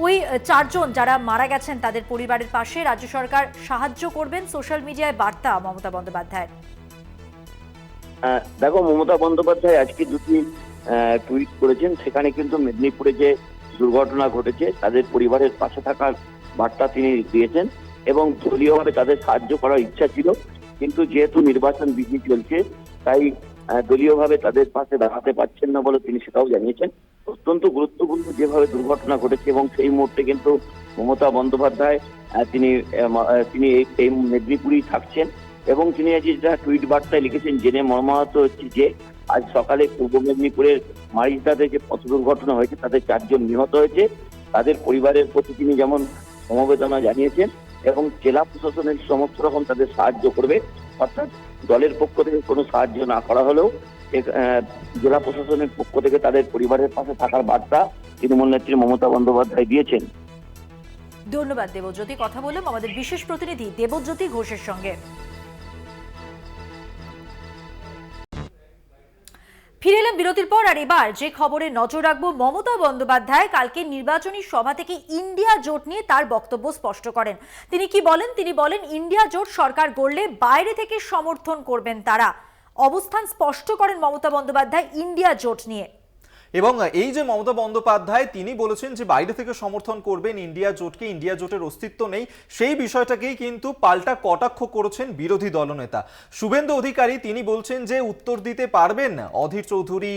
ওই 4 জন যারা মারা গেছেন তাদের পরিবারের পাশে রাজ্য সরকার সাহায্য করবেন, সোশ্যাল মিডিয়ায় বার্তা মমতা বন্দ্যোপাধ্যায়ের। দেখো, মমতা বন্দ্যোপাধ্যায় আজকে দুটি টুইট করেছেন। সেখানে কিন্তু মেদিনীপুরে যে দুর্ঘটনা ঘটেছে তাদের পরিবারের পাশে থাকার বার্তা তিনি দিয়েছেন এবং দলীয়ভাবে তাদের সাহায্য করার ইচ্ছা ছিল, কিন্তু যেহেতু নির্বাচন বিধি চলছে তাই দলীয়ভাবে তাদের পাশে দাঁড়াতে পারছেন না বলে তিনি সেটাও জানিয়েছেন। অত্যন্ত গুরুত্বপূর্ণ যেভাবে দুর্ঘটনা ঘটেছে এবং সেই মুহূর্তে কিন্তু মমতা বন্দ্যোপাধ্যায় তিনি এই মেদিনীপুরেই থাকছেন এবং তিনি আজ যেটা টুইট বার্তায় লিখেছেন জেনে মর্মাহত হচ্ছে যে আজ সকালে পূর্ব মেদিনীপুরের মারিচদাতে যে পথ দুর্ঘটনা হয়েছে তাতে 4 জন নিহত হয়েছে। তাদের পরিবারের প্রতি তিনি যেমন সমবেদনা জানিয়েছেন এবং জেলা প্রশাসনের সমস্ত রকম তাদের সাহায্য করবে, অর্থাৎ দলের পক্ষ থেকে কোনো সাহায্য না করা হলেও জেলা প্রশাসনের পক্ষ থেকে তাদের পরিবারের পাশে থাকার বার্তা তৃণমূল নেত্রী মমতা বন্দ্যোপাধ্যায় দিয়েছেন। ধন্যবাদ দেবজ্যোতি। কথা বললাম আমাদের বিশেষ প্রতিনিধি দেবজ্যোতি ঘোষের সঙ্গে। ফিরে এলাম বিরতির পর, আর এবার যে খবরে নজর রাখবো, মমতা বন্দ্যোপাধ্যায় কালকে নির্বাচনী সভা থেকে ইন্ডিয়া জোট নিয়ে তার বক্তব্য স্পষ্ট করেন। তিনি কি বলেন? তিনি বলেন ইন্ডিয়া জোট সরকার গড়লে বাইরে থেকে সমর্থন করবেন তারা। অবস্থান স্পষ্ট করেন মমতা বন্দ্যোপাধ্যায় ইন্ডিয়া জোট নিয়ে। এবং এই যে মমতা বন্দ্যোপাধ্যায় তিনি বলেছেন যে বাইরে থেকে সমর্থন করবেন ইন্ডিয়া জোটকে, ইন্ডিয়া জোটের অস্তিত্ব নেই, সেই বিষয়টাকেই কিন্তু পাল্টা কটাক্ষ করেছেন বিরোধী দলনেতা শুভেন্দু অধিকারী। তিনি বলছেন যে উত্তর দিতে পারবেন না অধীর চৌধুরী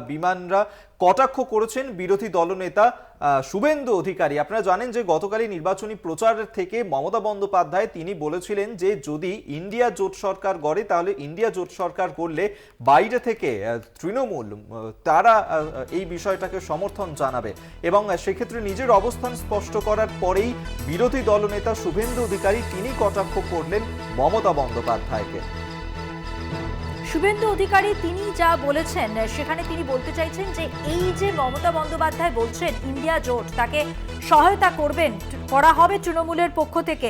বিমানরা। কটাক্ষ করেছেন বিরোধী দলনেতা শুভেন্দু অধিকারী। আপনারা জানেন যে গতকালই নির্বাচনী প্রচারের থেকে মমতা বন্দ্যোপাধ্যায় তিনি বলেছিলেন যে যদি ইন্ডিয়া জোট সরকার গড়ে তাহলে ইন্ডিয়া জোট সরকার করলে বাইরে থেকে তৃণমূল তারা এই বিষয়টাকে সমর্থন জানাবে এবং সেক্ষেত্রে নিজের অবস্থান স্পষ্ট করার পরেই বিরোধী দলনেতা শুভেন্দু অধিকারী তিনি কটাক্ষ করলেন মমতা বন্দ্যোপাধ্যায়কে। শুভেন্দু অধিকারী তিনি যা বলেছেন সেখানে তিনি বলতে চাইছেন যে এই যে মমতা বন্দ্যোপাধ্যায় বলছেন ইন্ডিয়া জোট তাকে সহায়তা করা হবে তৃণমূলের পক্ষ থেকে,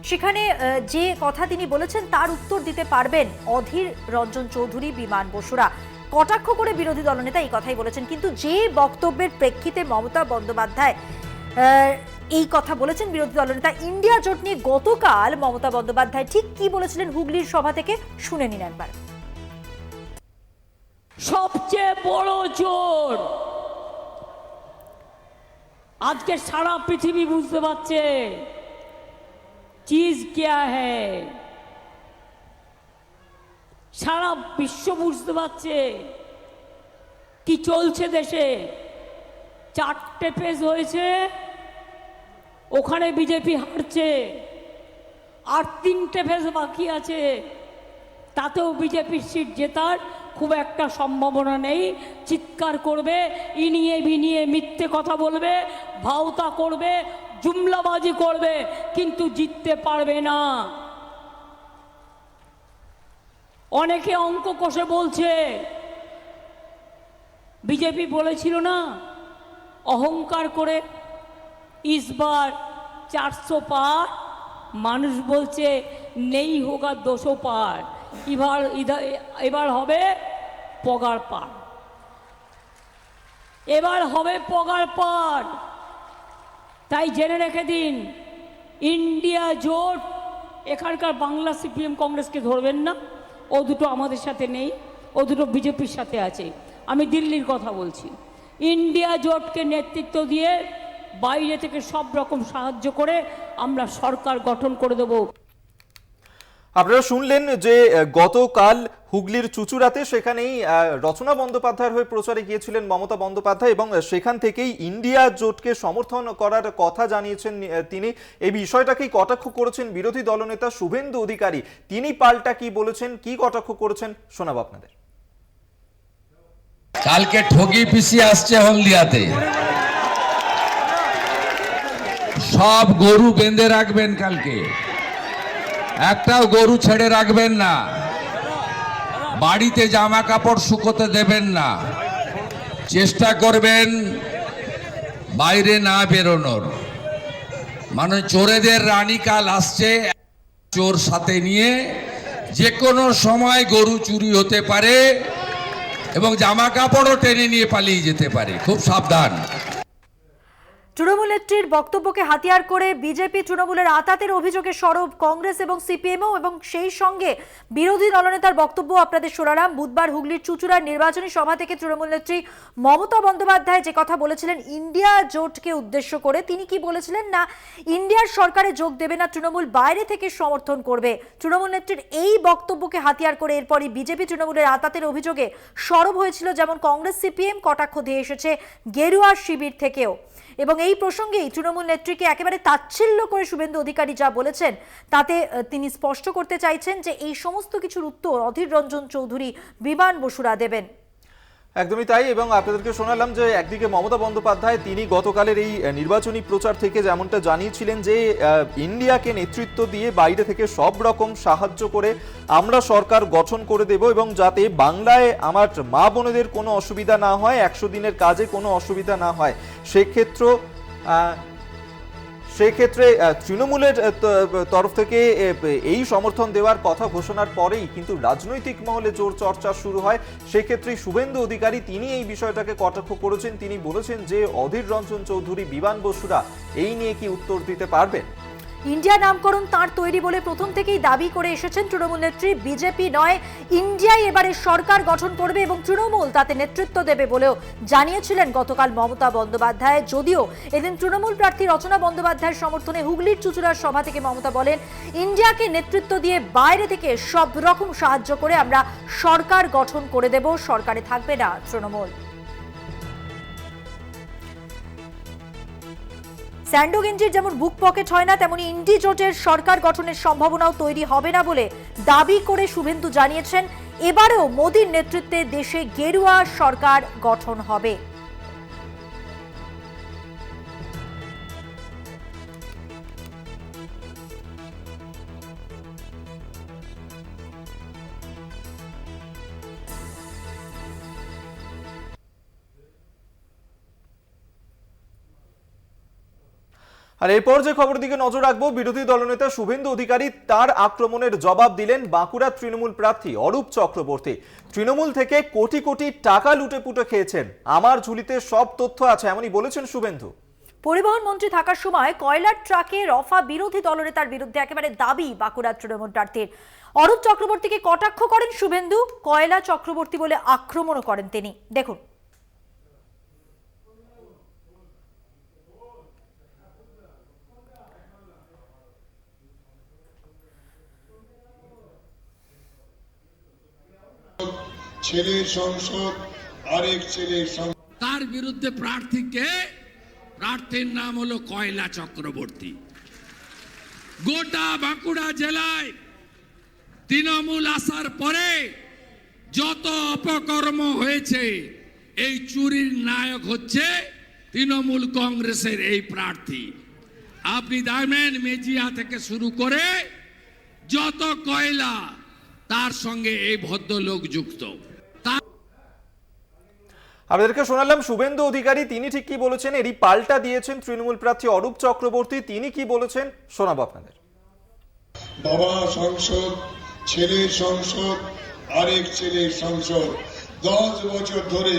সেখানে যে কথা তিনি বলেছেন তার উত্তর দিতে পারবেন অধীর রঞ্জন চৌধুরী বিমান বসুরা। কটাক্ষ করে বিরোধী দলনেতা এই কথাই বলেছেন, কিন্তু যে বক্তব্যের প্রেক্ষিতে মমতা বন্দ্যোপাধ্যায় এই কথা বলেছেন বিরোধী দলনেতা ইন্ডিয়া জোট নিয়ে, গতকাল মমতা বন্দ্যোপাধ্যায় ঠিক কি বলেছিলেন হুগলির সভা থেকে শুনে নিন একবার। সবচেয়ে বড় জোর আজকে সারা পৃথিবী বুঝতে পারছে চিজ क्या है, সারা বিশ্ব বুঝতে পারছে কি চলছে দেশে। 4টে ফেজ হয়েছে, ওখানে বিজেপি হারছে, আর 3টে ফেজ বাকি আছে, তাতেও বিজেপির সিট জেতার খুব একটা সম্ভাবনা নেই। চিৎকার করবে, ইনিয়ে বিনিয়ে মিথ্যে কথা বলবে, ভাওতা করবে, জুমলাবাজি করবে, কিন্তু জিততে পারবে না। অনেকে অঙ্ক কষে বলছে বিজেপি বলেছিল না অহংকার করে ইসবার 400 পার, মানুষ বলছে নেই হোগা 200 পার, এবার হবে পগার পার, এবার হবে পগার পার। তাই জেনে রেখে দিন ইন্ডিয়া জোট, এখানকার বাংলা সিপিএম কংগ্রেসকে ধরবেন না, ও দুটো আমাদের সাথে নেই, ও দুটো বিজেপির সাথে আছে। আমি দিল্লির কথা বলছি। ইন্ডিয়া জোটকে নেতৃত্ব দিয়ে বাইরে থেকে সব রকম সাহায্য করে আমরা সরকার গঠন করে দেব। আপনারা শুনলেন যে গতকাল হুগলির চুচুড়াতে সেখানেই রচনা বন্দ্যোপাধ্যায়ের হয়ে প্রচারে গিয়েছিলেন মমতা বন্দ্যোপাধ্যায় এবং সেখান থেকেই ইন্ডিয়া জোটকে সমর্থন করার কথা জানিয়েছেন তিনি। এই বিষয়টাকেই কটাক্ষ করেছেন বিরোধী দলনেতা শুভেন্দু অধিকারী। তিনি পাল্টা কি বলেছেন, কি কটাক্ষ করেছেন শোনাবো আপনাদের। কালকে ঠগি পিসি আসছে হলদিয়াতে, সব গরু বেঁধে রাখবেন, কালকে একটাও গরু ছেড়ে রাখবেন না, বাড়িতে জামা কাপড় শুকোতে দেবেন না, চেষ্টা করবেন বাইরে না বেরোনোর। মানে চোরেদের রানী কাল আসছে, চোর সাথে নিয়ে যে কোনো সময় গরু চুরি হতে পারে এবং জামা কাপড়ও টেনে নিয়ে পালিয়ে যেতে পারে, খুব সাবধান। তৃণমূল নেত্রীর বক্তব্যকে হাতিয়ার করে বিজেপি তৃণমূলের আঁতাতের অভিযোগে সরব কংগ্রেস এবং সিপিএমও, এবং সেই সঙ্গে বিরোধী দলনেতার বক্তব্য আপনাদের শোনালাম। বুধবার হুগলির চুঁচুড়ার নির্বাচনী সভা থেকে তৃণমূল নেত্রী মমতা বন্দ্যোপাধ্যায় যে কথা বলেছিলেন ইন্ডিয়া জোটকে উদ্দেশ্য করে, তিনি কি বলেছিলেন না ইন্ডিয়ার সরকারে যোগ দেবে না তৃণমূল, বাইরে থেকে সমর্থন করবে। তৃণমূল নেত্রীর এই বক্তব্যকে হাতিয়ার করে এরপরই বিজেপি তৃণমূলের আঁতাতের অভিযোগে সরব হয়েছিল যেমন কংগ্রেস সিপিএম, কটাক্ষ দিয়ে এসেছে গেরুয়া শিবির থেকেও। এবং এই প্রসঙ্গেই তৃণমূল নেত্রীকে একেবারে তাচ্ছিল্য করে শুভেন্দু অধিকারী যা বলেছেন তাতে তিনি স্পষ্ট করতে চাইছেন যে এই সমস্ত কিছুর উত্তর অধীর রঞ্জন চৌধুরী, বিমান বসুরা দেবেন। একদমই তাই। এবং আপনাদেরকে শোনালাম যে একদিকে মমতা বন্দ্যোপাধ্যায় তিনি গতকালের এই নির্বাচনী প্রচার থেকে যেমনটা জানিয়েছিলেন যে ইন্ডিয়াকে নেতৃত্ব দিয়ে বাইরে থেকে সব রকম সাহায্য করে আমরা সরকার গঠন করে দেব, এবং যাতে বাংলায় আমার মা বোনেদের কোনো অসুবিধা না হয়, 100 দিনের কাজে কোনো অসুবিধা না হয়, সেক্ষেত্রে তৃণমূলের তরফ থেকে এই সমর্থন দেওয়ার কথা ঘোষণার পরেই কিন্তু রাজনৈতিক মহলে জোর চর্চা শুরু হয়। সেক্ষেত্রে শুভেন্দু অধিকারী তিনি এই বিষয়টাকে কটাক্ষ করেছেন। তিনি বলেছেন যে অধীর রঞ্জন চৌধুরী, বিমান বসুরা এই নিয়ে কি উত্তর দিতে পারবেন? ইন্ডিয়া নামকরণ তাঁর তৈরি বলে প্রথম থেকেই দাবি করে এসেছেন তৃণমূল নেত্রী। বিজেপি নয়, ইন্ডিয়াই এবারে সরকার গঠন করবে এবং তৃণমূল তাতে নেতৃত্ব দেবে বলেও জানিয়েছিলেন গতকাল মমতা বন্দ্যোপাধ্যায়। যদিও এদিন তৃণমূল প্রার্থী রচনা বন্দ্যোপাধ্যায়ের সমর্থনে হুগলির চুঁচুড়ার সভা থেকে মমতা বলেন ইন্ডিয়াকে নেতৃত্ব দিয়ে বাইরে থেকে সব রকম সাহায্য করে আমরা সরকার গঠন করে দেব, সরকারে থাকবে না তৃণমূল। স্যান্ডো গেঞ্জির যেমন বুক পকেট হয় না, তেমনি ইন্ডি জোটের সরকার গঠনের সম্ভাবনাও তৈরি হবে না বলে দাবি করে শুভেন্দু জানিয়েছেন এবারেও মোদীর নেতৃত্বে দেশে গেরুয়া সরকার গঠন হবে। আর এরপর যে খবর দিকে নজর রাখবো, বিরোধী দলনেতা শুভেন্দু অধিকারী তার আক্রমণের জবাব দিলেন বাঁকুড়া তৃণমূল প্রার্থী অরূপ চক্রবর্তী। তৃণমূল থেকে কোটি কোটি টাকা লুটে পুটে খেয়েছেন, আমার ঝুলিতে সব তথ্য আছে, এমনই বলেছেন শুভেন্দু। পরিবহন মন্ত্রী থাকার সময় কয়লার ট্রাকে রফা বিরোধী দলনেতার বিরুদ্ধে একেবারে দাবি বাঁকুড়ার তৃণমূল প্রার্থীর। অরূপ চক্রবর্তীকে কটাক্ষ করেন শুভেন্দু, কয়লা চক্রবর্তী বলে আক্রমণও করেন তিনি। দেখুন। ছেলের সংসদ, আরেক ছেলের সংসদ, তার বিরুদ্ধে প্রার্থীকে, প্রার্থীর নাম হলো কয়লা চক্রবর্তী। গোটা বাঁকুড়া জেলায় তৃণমূল আসার পরে যত অপকর্ম হয়েছে, এই চুরির নায়ক হচ্ছে তৃণমূল কংগ্রেসের এই প্রার্থী। আপনি দেখবেন মেজিয়া থেকে শুরু করে যত কয়লা, তার সঙ্গে এই ভদ্রলোক যুক্ত। আপনাদেরকে শোনালাম শুভেন্দু অধিকারী তিনি ঠিক কি বলেছেন, এরই পাল্টা দিয়েছেন তৃণমূল প্রার্থী অরূপ চক্রবর্তী। তিনি কি বলেছেন শোনাবো আপনাদের। বাবা সংসদ, ছেলের সংসদ, আরেক ছেলের সংসদ, 10 বছর ধরে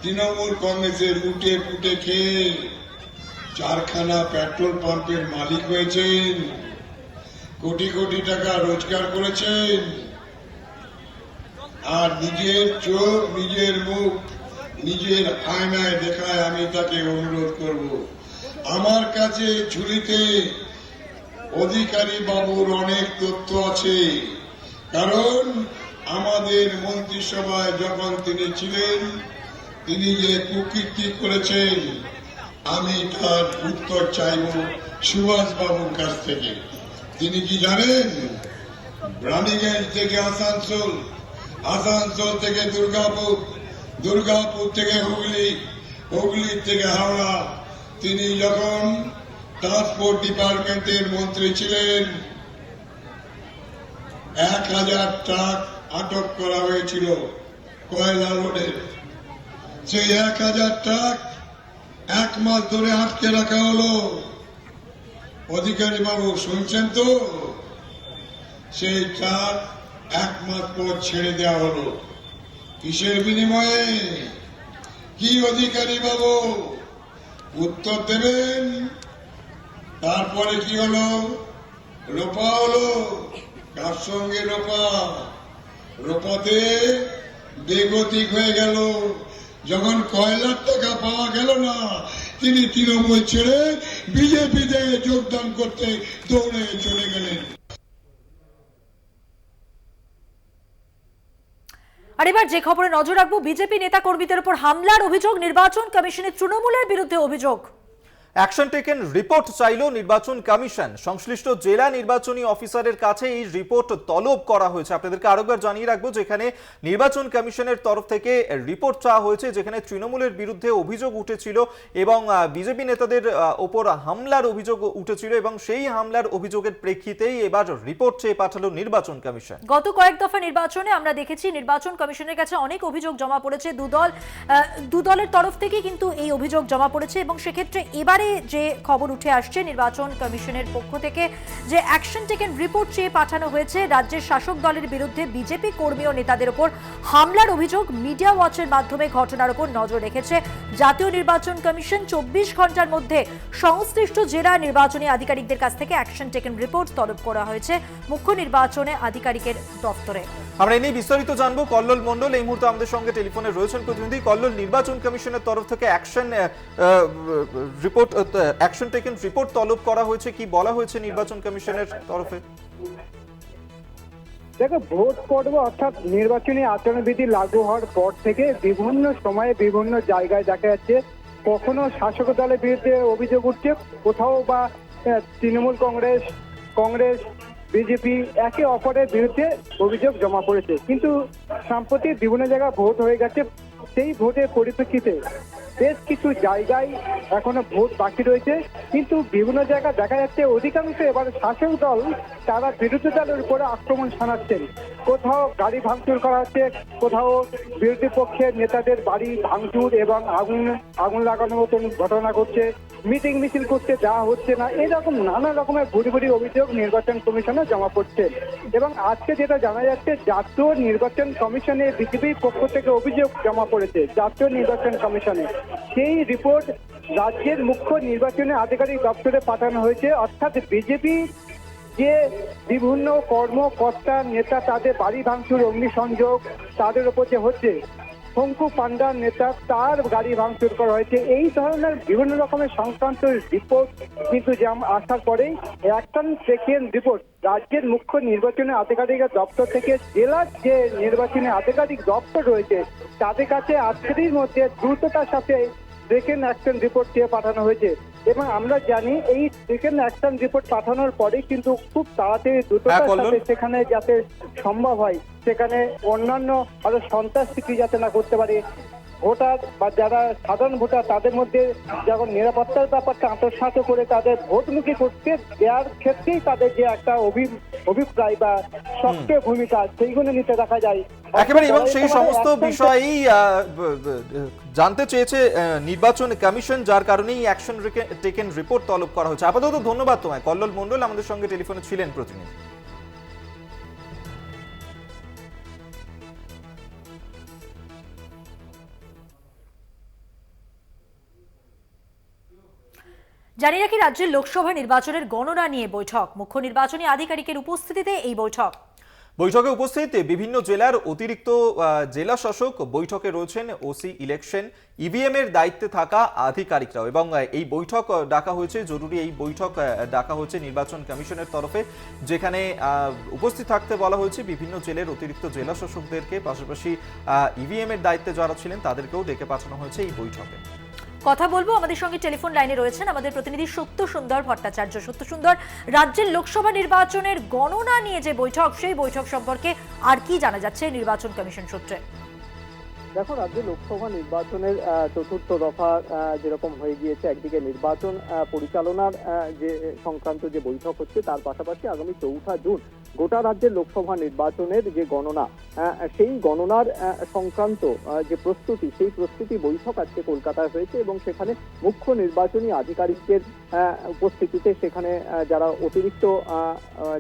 তৃণমূল কংগ্রেসের লুটে পুটে খেয়ে 4খানা পেট্রোল পাম্পের মালিক হয়েছেন, কোটি কোটি টাকা রোজগার করেছেন। আর নিজের চোখ, নিজের মুখ, নিজের আয়নায় দেখায় আমি তাকে অনুরোধ করব, আমার কাছে ঝুলিতে অধিকারী বাবুর অনেক তথ্য আছে। কারণ আমাদের মন্ত্রিসভায় যখন তিনি ছিলেন, তিনি যে কুকীর্তি করেছেন, আমি তার উত্তর চাইব সুভাষ বাবুর কাছ থেকে। তিনি কি জানেন? রানীগঞ্জ থেকে আসানসোল, আসানসোল থেকে দুর্গাপুর, দুর্গাপুর থেকে হুগলি, হুগলি থেকে হাওড়া। তিনি যখন ট্রান্সপোর্ট ডিপার্টমেন্টের মন্ত্রী ছিলেন, 1000 ট্রাক আটক করা হয়েছিল কয়লা লোডের। সেই 1000 ট্রাক 1 মাস ধরে আটকে রাখা হলো। অধিকারী বাবু শুনছেন তো? সেই ট্রাক 1 মাস পর ছেড়ে দেওয়া হলো। কিসের বিনিময়ে? কি অধিকারী বাবু উত্তর দেবেন। তারপরে কি হলো? রোপা হলো। কার সঙ্গে রোপা? রোপাতে বেগতিক হয়ে গেল। যখন কয়লার টাকা পাওয়া গেল না, তিনি তৃণমূল ছেড়ে বিজেপিতে যোগদান করতে দৌড়ে চলে গেলেন। আর এবার যে খবরে নজর রাখবো, বিজেপি নেতা কর্মীদের উপর হামলার অভিযোগ, নির্বাচন কমিশনের তৃণমূলের বিরুদ্ধে অভিযোগ। অ্যাকশন টেকেন রিপোর্ট চাইল নির্বাচন কমিশন। সংশ্লিষ্ট জেলা নির্বাচনী অফিসারের কাছে এই রিপোর্ট তলব করা হয়েছে। আপনাদেরকে আরেকবার জানিয়ে রাখবো, যেখানে নির্বাচন কমিশনের তরফ থেকে রিপোর্ট চাওয়া হয়েছে, যেখানে তৃণমূলের বিরুদ্ধে অভিযোগ উঠেছিল এবং বিজেপি নেতাদের ওপর হামলার অভিযোগ উঠেছিল এবং সেই হামলার অভিযোগের প্রেক্ষিতেই এবার রিপোর্ট চেয়ে পাঠালো নির্বাচন কমিশন। গত কয়েক দফা নির্বাচনে আমরা দেখেছি নির্বাচন কমিশনের কাছে অনেক অভিযোগ জমা পড়েছে। দুদলের তরফ থেকে কিন্তু এই অভিযোগ জমা পড়েছে এবং সেক্ষেত্রে এবারে যে খবর উঠে আসছে নির্বাচন কমিশনের পক্ষ থেকে যে অ্যাকশন টেকেন রিপোর্ট চেয়ে পাঠানো হয়েছে। রাজ্যের শাসক দলের বিরুদ্ধে বিজেপি কর্মী ও নেতাদের উপর হামলার অভিযোগ, মিডিয়া ওয়াচের মাধ্যমে ঘটনার উপর নজর রেখেছে জাতীয় নির্বাচন কমিশন। 24 ঘন্টার মধ্যে সংশ্লিষ্ট জেলা নির্বাচনী আধিকারিকদের কাছ থেকে অ্যাকশন টেকেন রিপোর্ট তলব করা হয়েছে মুখ্য নির্বাচনে আধিকারিকের দপ্তরে। আমরা এই নিয়ে বিস্তারিত জানবো। কল্লোল মণ্ডল এই মুহূর্তে আমাদের সঙ্গে টেলিফোনে রয়েছেন প্রতিনিধি। কল্লোল, নির্বাচন কমিশনের তরফ থেকে অ্যাকশন টেকেন রিপোর্ট তলব করা হয়েছে, কি বলা হয়েছে নির্বাচন কমিশনের তরফে? দেখো, ভোট পর্ব অর্থাৎ নির্বাচনী আচরণবিধি লাগু হওয়ার পর থেকে বিভিন্ন সময়ে বিভিন্ন জায়গায় দেখা যাচ্ছে কখনো শাসক দলের বিরুদ্ধে অভিযোগ উঠছে, কোথাও বা তৃণমূল কংগ্রেস বিজেপি একে অপরের বিরুদ্ধে অভিযোগ জমা পড়েছে। কিন্তু সম্প্রতি বিভিন্ন জায়গায় ভোট হয়ে গেছে, সেই ভোটের পরিপ্রেক্ষিতে বেশ কিছু জায়গায় এখনো ভোট বাকি রয়েছে। কিন্তু বিভিন্ন জায়গায় দেখা যাচ্ছে অধিকাংশ এবার শাসক দল তারা বিরোধী দলের উপরে আক্রমণ শানাচ্ছেন। কোথাও গাড়ি ভাঙচুর করা হচ্ছে, কোথাও বিরোধী পক্ষের নেতাদের বাড়ি ভাঙচুর এবং আগুন লাগানোর মতন ঘটনা ঘটছে, মিটিং মিছিল করতে দেওয়া হচ্ছে না, এরকম নানা রকমের ভুরি অভিযোগ নির্বাচন কমিশনে জমা পড়ছে। এবং আজকে যেটা জানা যাচ্ছে, জাতীয় নির্বাচন কমিশনে বিজেপির পক্ষ থেকে অভিযোগ জমা পড়েছে জাতীয় নির্বাচন কমিশনে। সেই রিপোর্ট রাজ্যের মুখ্য নির্বাচনী আধিকারিক দপ্তরে পাঠানো হয়েছে। অর্থাৎ বিজেপি যে বিভিন্ন কর্মকর্তা নেতা তাদের বাড়ি ভাঙচুর, অগ্নিসংযোগ তাদের উপর যে হচ্ছে, শঙ্কু পান্ডার নেতা তার গাড়ি ভাঙচুর করা হয়েছে, এই ধরনের বিভিন্ন রকমের সংক্রান্ত রিপোর্ট কিন্তু আসার পরেই অ্যাকশন টেকেন রিপোর্ট রাজ্যের মুখ্য নির্বাচনী আধিকারিকের দপ্তর থেকে জেলার যে নির্বাচনী আধিকারিক দপ্তর রয়েছে তাদের কাছে আজকের মধ্যে দ্রুততার সাথে টেকেন অ্যাকশন রিপোর্ট চেয়ে পাঠানো হয়েছে। এবং আমরা জানি এই টেকেন অ্যাকশন রিপোর্ট পাঠানোর পরেই কিন্তু খুব তাড়াতাড়ি দ্রুততার সাথে সেখানে যাতে সম্ভব হয়, সেখানে অন্যান্য আরো সন্ত্রাসী যাতে না করতে পারে, ভোটার বা যারা সাধারণ ভোটার তাদের মধ্যে যখন নিরাপত্তার ব্যাপারটা আন্তঃসাত করে তাদের ভোটমুখী করতে দেওয়ার ক্ষেত্রেই তাদের যে একটা অভিপ্রায় বা সক্রিয় ভূমিকা সেইগুলো নিতে দেখা যায় একেবারে। এবং সেই সমস্ত বিষয়েই জানতে চেয়েছে নির্বাচন কমিশন, যার কারণেই অ্যাকশন টেকেন রিপোর্ট তলব করা হচ্ছে। আপাতত ধন্যবাদ তোমায়। কল্লোল মণ্ডল আমাদের সঙ্গে টেলিফোনে ছিলেন প্রতিনিধি। জানিয়ে রাখি, রাজ্যের লোকসভা নির্বাচনের গণনা নিয়ে বৈঠক, মুখ্য নির্বাচনী আধিকারিকের উপস্থিতিতে এই বৈঠকে উপস্থিত বিভিন্ন জেলার অতিরিক্ত জেলা শাসক। বৈঠকে রয়েছেন ওসি ইলেকশন, ইভিএম এর দায়িত্বে থাকা আধিকারিকরাও। এবং এই বৈঠক ডাকা হয়েছে, জরুরি এই বৈঠক ডাকা হয়েছে নির্বাচন কমিশনের তরফে, যেখানে উপস্থিত থাকতে বলা হয়েছে বিভিন্ন জেলার অতিরিক্ত জেলা শাসকদেরকে, পাশাপাশি ইভিএম এর দায়িত্বে যারা ছিলেন তাদেরকেও ডেকে পাঠানো হয়েছে এই বৈঠকে। কথা বলবো, আমাদের সঙ্গে টেলিফোন লাইনে রয়েছেন আমাদের প্রতিনিধি সত্য সুন্দর ভট্টাচার্য। সত্য সুন্দর, রাজ্যের লোকসভা নির্বাচনের গণনা নিয়ে যে বৈঠক, সেই বৈঠক সম্পর্কে আর কি জানা যাচ্ছে নির্বাচন কমিশন সূত্রে? দেখো, রাজ্যে লোকসভা নির্বাচনের চতুর্থ দফা যেরকম হয়ে গিয়েছে, একদিকে নির্বাচন পরিচালনার যে সংক্রান্ত যে বৈঠক হচ্ছে, তার পাশাপাশি আগামী 4 জুন গোটা রাজ্যের লোকসভা নির্বাচনের যে গণনা, সেই গণনার সংক্রান্ত যে প্রস্তুতি, সেই প্রস্তুতি বৈঠক আজকে কলকাতায় হয়েছে এবং সেখানে মুখ্য নির্বাচনী আধিকারিকদের উপস্থিতিতে সেখানে যারা অতিরিক্ত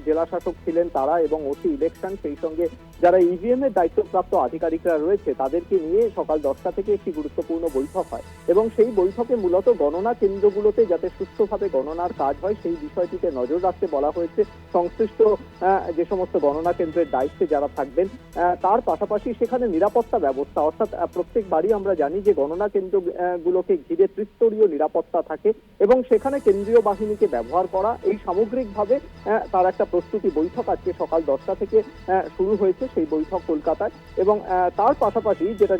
জেলা শাসক ছিলেন তারা এবং ওসি ইলেকশন, সেই সঙ্গে যারা ইভিএম এর দায়িত্বপ্রাপ্ত আধিকারিকরা রয়েছে তাদেরকে নিয়ে সকাল 10টা থেকে একটি গুরুত্বপূর্ণ বৈঠক হয় এবং সেই বৈঠকে মূলত গণনা কেন্দ্রগুলোতে যাতে সুষ্ঠুভাবে গণনার কাজ হয় সেই বিষয়টিতে নজর রাখতে বলা হয়েছে সংশ্লিষ্ট যে সমস্ত গণনা কেন্দ্রের দায়িত্বে যারা থাকবেন। তার পাশাপাশি সেখানে নিরাপত্তা ব্যবস্থা, অর্থাৎ প্রত্যেকবারই আমরা জানি যে গণনা কেন্দ্রগুলোকে ঘিরে ত্রিস্তরীয় নিরাপত্তা থাকে এবং সেখানে কেন্দ্রীয় বাহিনীকে ব্যবহার করা, এই সামগ্রিকভাবে তার একটা প্রস্তুতি বৈঠক আজকে সকাল 10টা থেকে শুরু হয়েছে সেই বৈঠক কলকাতায়। এবং তার পাশাপাশি যেটা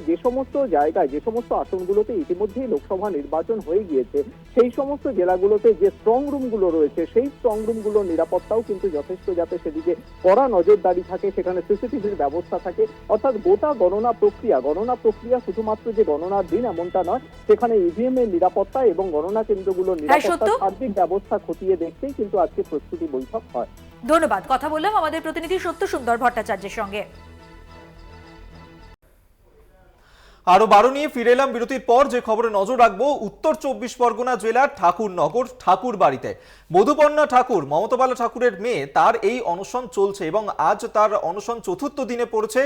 যে সমস্ত জায়গায়, যে সমস্ত আসনগুলোতে ইতিমধ্যেই লোকসভা নির্বাচন হয়ে গিয়েছে সেই সমস্ত জেলাগুলোতে যে স্ট্রং রুমগুলো রয়েছে সেই স্ট্রং রুমগুলোর নিরাপত্তাও কিন্তু যথেষ্ট, যাতে সেদিকে কড়া নজরদারি থাকে, সেখানে সিসিটিভির ব্যবস্থা থাকে। অর্থাৎ গোটা গণনা প্রক্রিয়া শুধুমাত্র যে গণনার দিন এমনটা নয়, সেখানে ইভিএম এর নিরাপত্তা এবং গণনা কেন্দ্রগুলোর নিরাপত্তা সার্বিক ব্যবস্থা খতিয়ে দেখতেই কিন্তু আজকে প্রস্তুতি বৈঠক হয়। ধন্যবাদ। কথা বললাম আমাদের প্রতিনিধি সত্য সুন্দর ভট্টাচার্যের সঙ্গে। আরো 12 নিয়ে ফিরে এলাম বিরতির পর। যে খবরে নজর রাখবো, উত্তর 24 পরগনা জেলার ঠাকুরনগর ঠাকুর বাড়িতে মধুপর্ণা ঠাকুর, মমতা বালা ঠাকুরের মেয়ে, তার এই অনশন চলছে এবং আজ তার অনশন চতুর্থ দিনে পড়েছে,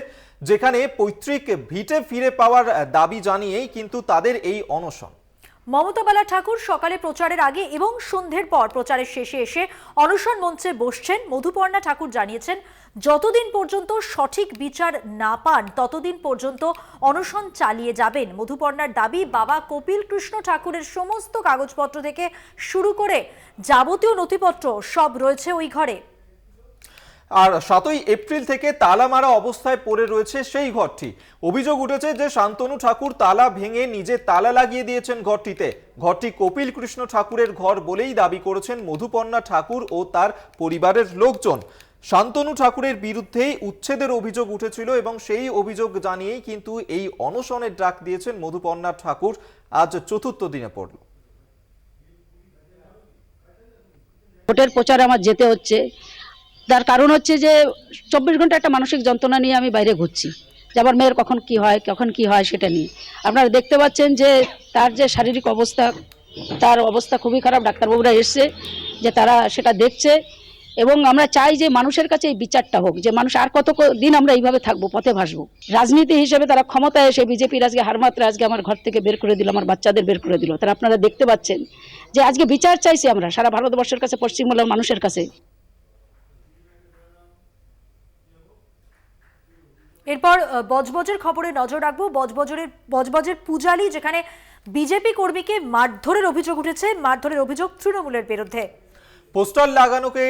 যেখানে পৈতৃক ভিটে ফিরে পাওয়ার দাবি জানিয়েই কিন্তু তাদের এই অনশন। মমতা বালা ঠাকুর সকালে প্রচারের আগে এবং সন্ধ্যের পর প্রচারের শেষে এসে অনশন মঞ্চে বসছেন। মধুপর্ণা ঠাকুর জানিয়েছেন যতদিন পর্যন্ত সঠিক বিচার না পান ততদিন পর্যন্ত অনশন চালিয়ে যাবেন। মধুপর্ণার দাবি, বাবা কপিল কৃষ্ণ ঠাকুরের সমস্ত কাগজপত্র থেকে শুরু করে যাবতীয় নথিপত্র সব রয়েছে ওই ঘরে। আর 7ই এপ্রিল থেকে তালা মারা অবস্থায় পড়ে রয়েছে সেই ঘরটি। অভিযোগ উঠেছে যে শান্তনু ঠাকুর তালা ভেঙে নিজে তালা লাগিয়ে দিয়েছেন ঘরটিতে। ঘরটি কপিল কৃষ্ণ ঠাকুরের ঘর বলেই দাবি করেছেন মধুপর্ণা ঠাকুর ও তার পরিবারের লোকজন। শান্তনু ঠাকুরের বিরুদ্ধেই উচ্ছেদের অভিযোগ উঠেছিল এবং সেই অভিযোগ জানিয়েই কিন্তু এই অনশনের ডাক দিয়েছেন মধুপর্ণা ঠাকুর। আজ চতুর্থ দিনে পড়ল। ভোটের প্রচারে আমার যেতে হচ্ছে, তার কারণ হচ্ছে যে 24 ঘন্টা একটা মানসিক যন্ত্রণা নিয়ে আমি বাইরে ঘুরছি, যে আমার মেয়ের কখন কি হয় সেটা নিয়ে। আপনারা দেখতে পাচ্ছেন যে তার যে শারীরিক অবস্থা, তার অবস্থা খুবই খারাপ। ডাক্তারবাবুরা এসছে যে তারা সেটা দেখছে এবং আমরা চাই যে মানুষের কাছে এই বিচারটা হোক, যে মানুষ আর কত দিন আমরা এইভাবে থাকবো, পথে ভাসবো। রাজনীতি হিসেবে তারা ক্ষমতায় এসে বিজেপির আজকে হার মাত্রা আজকে আমার ঘর থেকে বের করে দিল, আমার বাচ্চাদের বের করে দিল। তারা আপনারা দেখতে পাচ্ছেন যে আজকে বিচার চাইছি আমরা সারা ভারতবর্ষের কাছে, পশ্চিমবাংলার মানুষের কাছে। এরপর বজবজের খবরে নজর রাখবো। বজবজের পূজালি, যেখানে বিজেপি কর্মীকে মারধরের অভিযোগ উঠেছে। মারধরের অভিযোগ তৃণমূলের বিরুদ্ধে। পোস্টার লাগানোকে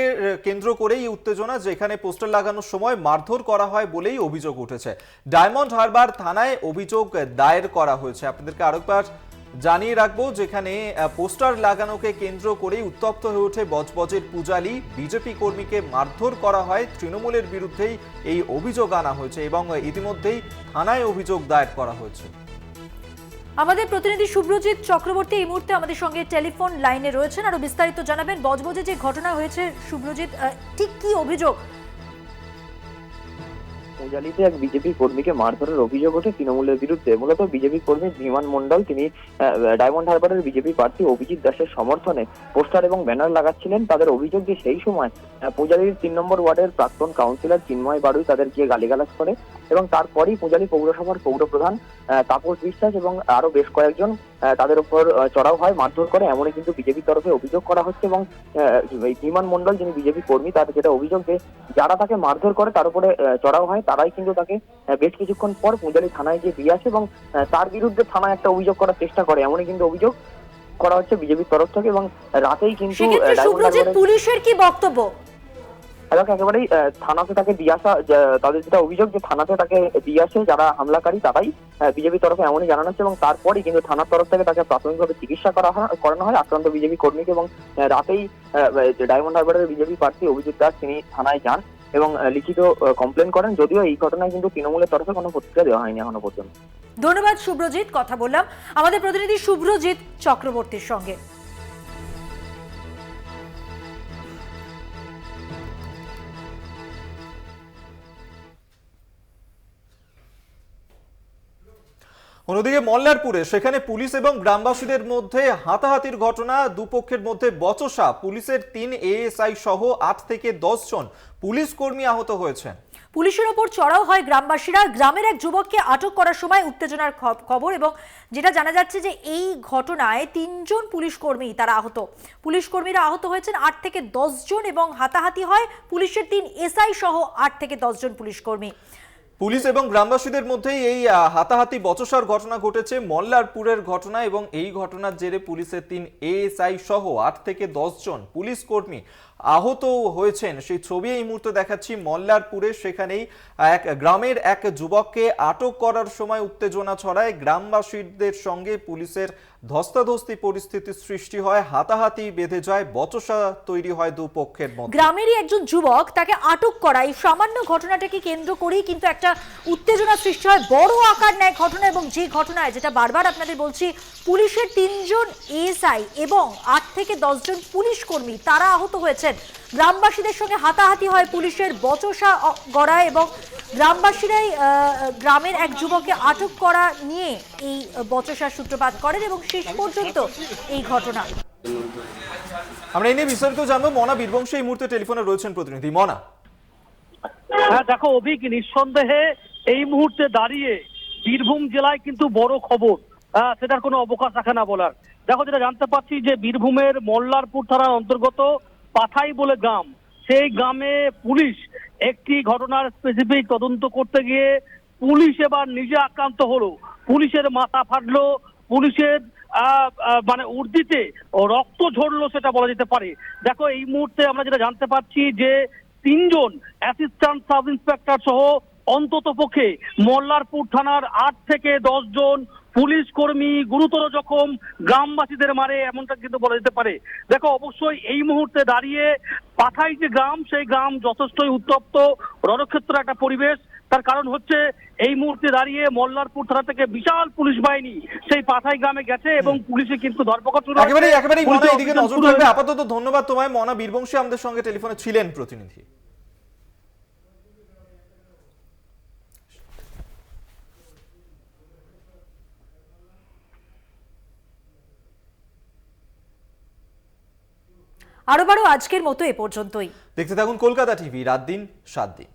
কেন্দ্র করেই উত্তেজনা, যেখানে পোস্টার লাগানোর সময় মারধর করা হয় বলেই অভিযোগ উঠেছে। ডায়মন্ড হারবার থানায় অভিযোগ দায়ের করা হয়েছে। আপনাদেরকে আরেকবার জানিয়ে রাখবো, যেখানে পোস্টার লাগানোকে কেন্দ্র করেই উত্তপ্ত হয়ে ওঠে বজবজের পূজালি। বিজেপি কর্মীকে মারধর করা হয়, তৃণমূলের বিরুদ্ধেই এই অভিযোগ আনা হয়েছে এবং ইতিমধ্যেই থানায় অভিযোগ দায়ের করা হয়েছে। আমাদের প্রতিনিধি শুভ্রজিৎ চক্রবর্তী এই মুহূর্তে আমাদের সঙ্গে টেলিফোন লাইনে রয়েছেন, আরো বিস্তারিত জানাবেন। বজবজে যে ঘটনা হয়েছে শুভ্রজিৎ, ঠিক কি অভিযোগ? পূজালিতে এক বিজেপি কর্মীকে মারধরের অভিযোগ ওঠে তৃণমূলের বিরুদ্ধে। মূলত বিজেপি কর্মী ধীমান মণ্ডল, তিনি ডায়মন্ড হারবারের বিজেপি প্রার্থী অভিজিৎ দাসের সমর্থনে পোস্টার এবং ব্যানার লাগাচ্ছিলেন। তাদের অভিযোগ যে সেই সময় পূজালির 3 নম্বর ওয়ার্ডের প্রাক্তন কাউন্সিলর চিন্ময় বাড়ুই তাদের গিয়ে গালিগালাজ করে এবং তারপরই পূজালি পৌরসভার পৌরপ্রধান তাপস বিশ্বাস এবং আরো বেশ কয়েকজন তাদের উপর চড়াও হয়, মারধর করে, এমনই কিন্তু বিজেপির তরফে অভিযোগ করা হচ্ছে। এবং ধীমান মণ্ডল, যিনি বিজেপি কর্মী, তার যেটা অভিযোগ যে যারা তাকে মারধর করে তার উপরে চড়াও হয়, তারাই কিন্তু তাকে বেশ কিছুক্ষণ পর পূজালি থানায় গিয়ে দিয়ে আসে এবং তার বিরুদ্ধে থানায় একটা অভিযোগ করার চেষ্টা করে, এমনই কিন্তু অভিযোগ করা হচ্ছে বিজেপির তরফ থেকে। এবং রাতেই কিন্তু পুলিশের কি বক্তব্য? একেবারেই থানাতে তাকে দিয়ে আসা, তাদের যেটা অভিযোগ যে থানাতে তাকে দিয়ে আসে যারা হামলাকারী, তারাই বিজেপির তরফে এমনই জানানো হচ্ছে। এবং তারপরই কিন্তু থানার তরফ থেকে তাকে প্রাথমিকভাবে চিকিৎসা করানো হয় আক্রান্ত বিজেপি কর্মীকে। এবং রাতেই ডায়মন্ড হারবারের বিজেপি প্রার্থী অভিজিৎ দাস তিনি থানায় যান এবং লিখিত কমপ্লেন করেন। যদিও এই ঘটনায় কিন্তু তৃণমূলের তরফে কোনো প্রতিক্রিয়া দেওয়া হয়নি এখনো পর্যন্ত। ধন্যবাদ শুভ্রজিৎ। কথা বললাম আমাদের প্রতিনিধি শুভ্রজিৎ চক্রবর্তীর সঙ্গে। অন্যদিকে মল্লারপুরে সেখানে পুলিশ এবং গ্রামবাসীদের মধ্যে হাতাহাতির ঘটনা, দুপক্ষের মধ্যে বচসা। পুলিশের 3 এএসআই সহ 8 থেকে 10 জন পুলিশ কর্মী আহত হয়েছেন। পুলিশের ওপর চড়াও হয় গ্রামবাসীরা। গ্রামের এক যুবককে আটক করার সময় উত্তেজনার খবর, এবং যেটা জানা যাচ্ছে যে এই ঘটনায় 3 জন পুলিশ কর্মী তারা আহত। পুলিশ কর্মীরা আহত হয়েছেন 8 থেকে 10 জন এবং হাতাহাতি হয় পুলিশের 3 এসআই সহ 8 থেকে 10 জন পুলিশ কর্মী। পুলিশ এবং গ্রামবাসীদের মধ্যেই এই হাতাহাতি বচসার ঘটনা ঘটেছে, মল্লারপুরের ঘটনা, এবং এই ঘটনার জেরে পুলিশের 3 এএসআই সহ 8 থেকে 10 জন পুলিশ কর্মী আহত হয়েছেন। সেই ছবি এই মুহূর্তে দেখাচ্ছি মল্লারপুরে। সেখানেই এক গ্রামের এক যুবককে আটক করার সময় উত্তেজনা ছড়ায়, গ্রামবাসীদের সঙ্গে পুলিশের ধস্তাধস্তি পরিস্থিতির সৃষ্টি হয়, হাতাহাতি বেঁধে যায়, বচসা তৈরি হয় দুপক্ষের মধ্যে। গ্রামেরই একজন যুবক, তাকে আটক করা এই সামান্য ঘটনাটাকে কেন্দ্র করেই কিন্তু একটা উত্তেজনা সৃষ্টি হয়, বড় আকার নেয় ঘটনা। এবং যে ঘটনায়, যেটা বারবার আপনাদের বলছি, পুলিশের 3 জন এএসআই এবং 8 থেকে 10 জন পুলিশ কর্মী তারা আহত হয়েছেন। গ্রামবাসীদের সঙ্গে হাতাহাতি হয়, পুলিশের বচসা গড়ায় এবং গ্রামবাসীরাই গ্রামের এক যুবককে আটক করা নিয়ে এই বচসার সূত্রপাত করেন এবং শেষ পর্যন্ত এই ঘটনা। আমরা এই নিয়ে বিস্তারিত জানবো। মনা বীরবংশী এই মুহূর্তে টেলিফোনে রয়েছেন প্রতিনিধি। মনা। হ্যাঁ দেখো অভিক, নিঃসন্দেহে এই মুহূর্তে দাঁড়িয়ে বীরভূম জেলায় কিন্তু বড় খবর, সেটার কোনো অবকাশ রাখে না বলার। দেখো যেটা জানতে পারছি যে বীরভূমের মল্লারপুর থানার অন্তর্গত পাথাই বলে গ্রাম, সেই গ্রামে পুলিশ একটি ঘটনার স্পেসিফিক তদন্ত করতে গিয়ে পুলিশ এবার নিজে আক্রান্ত হলো। পুলিশের মাথা ফাটলো, পুলিশের মানে উর্দিতে রক্ত ঝরলো সেটা বলা যেতে পারে। দেখো এই মুহূর্তে আমরা যেটা জানতে পারছি যে 3 জন অ্যাসিস্ট্যান্ট সাব ইন্সপেক্টর সহ অন্তত পক্ষে মল্লারপুর থানার 8 থেকে 10 জন পুলিশ কর্মী গুরুতর জখম, গ্রামবাসীদের মারে, এমনটা কিন্তু বলা যেতে পারে। দেখো অবশ্যই এই মুহূর্তে দাঁড়িয়ে পাথাই যে গ্রাম, সেই গ্রাম যথেষ্টই উত্তপ্ত, রণক্ষেত্র একটা পরিবেশ। তার কারণ হচ্ছে এই মুহূর্তে দাঁড়িয়ে মল্লারপুর থানা থেকে বিশাল পুলিশ বাহিনী সেই পাথাই গ্রামে গেছে এবং পুলিশে কিন্তু ধরপকড় শুরু হয়েছে। একেবারেই মনা এদিকে নজর রাখবে। আপাতত ধন্যবাদ তোমায়। মনা বীরবংশী আমাদের সঙ্গে টেলিফোনে ছিলেন প্রতিনিধি। আরো আজকের মতো এ পর্যন্তই। দেখতে থাকুন কলকাতা টিভি, রাত দিন 7 দিন।